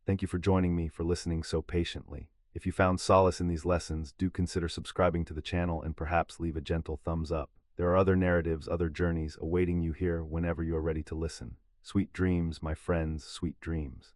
Thank you for joining me, for listening so patiently. If you found solace in these lessons, do consider subscribing to the channel and perhaps leave a gentle thumbs up. There are other narratives, other journeys awaiting you here whenever you are ready to listen. Sweet dreams, my friends, sweet dreams.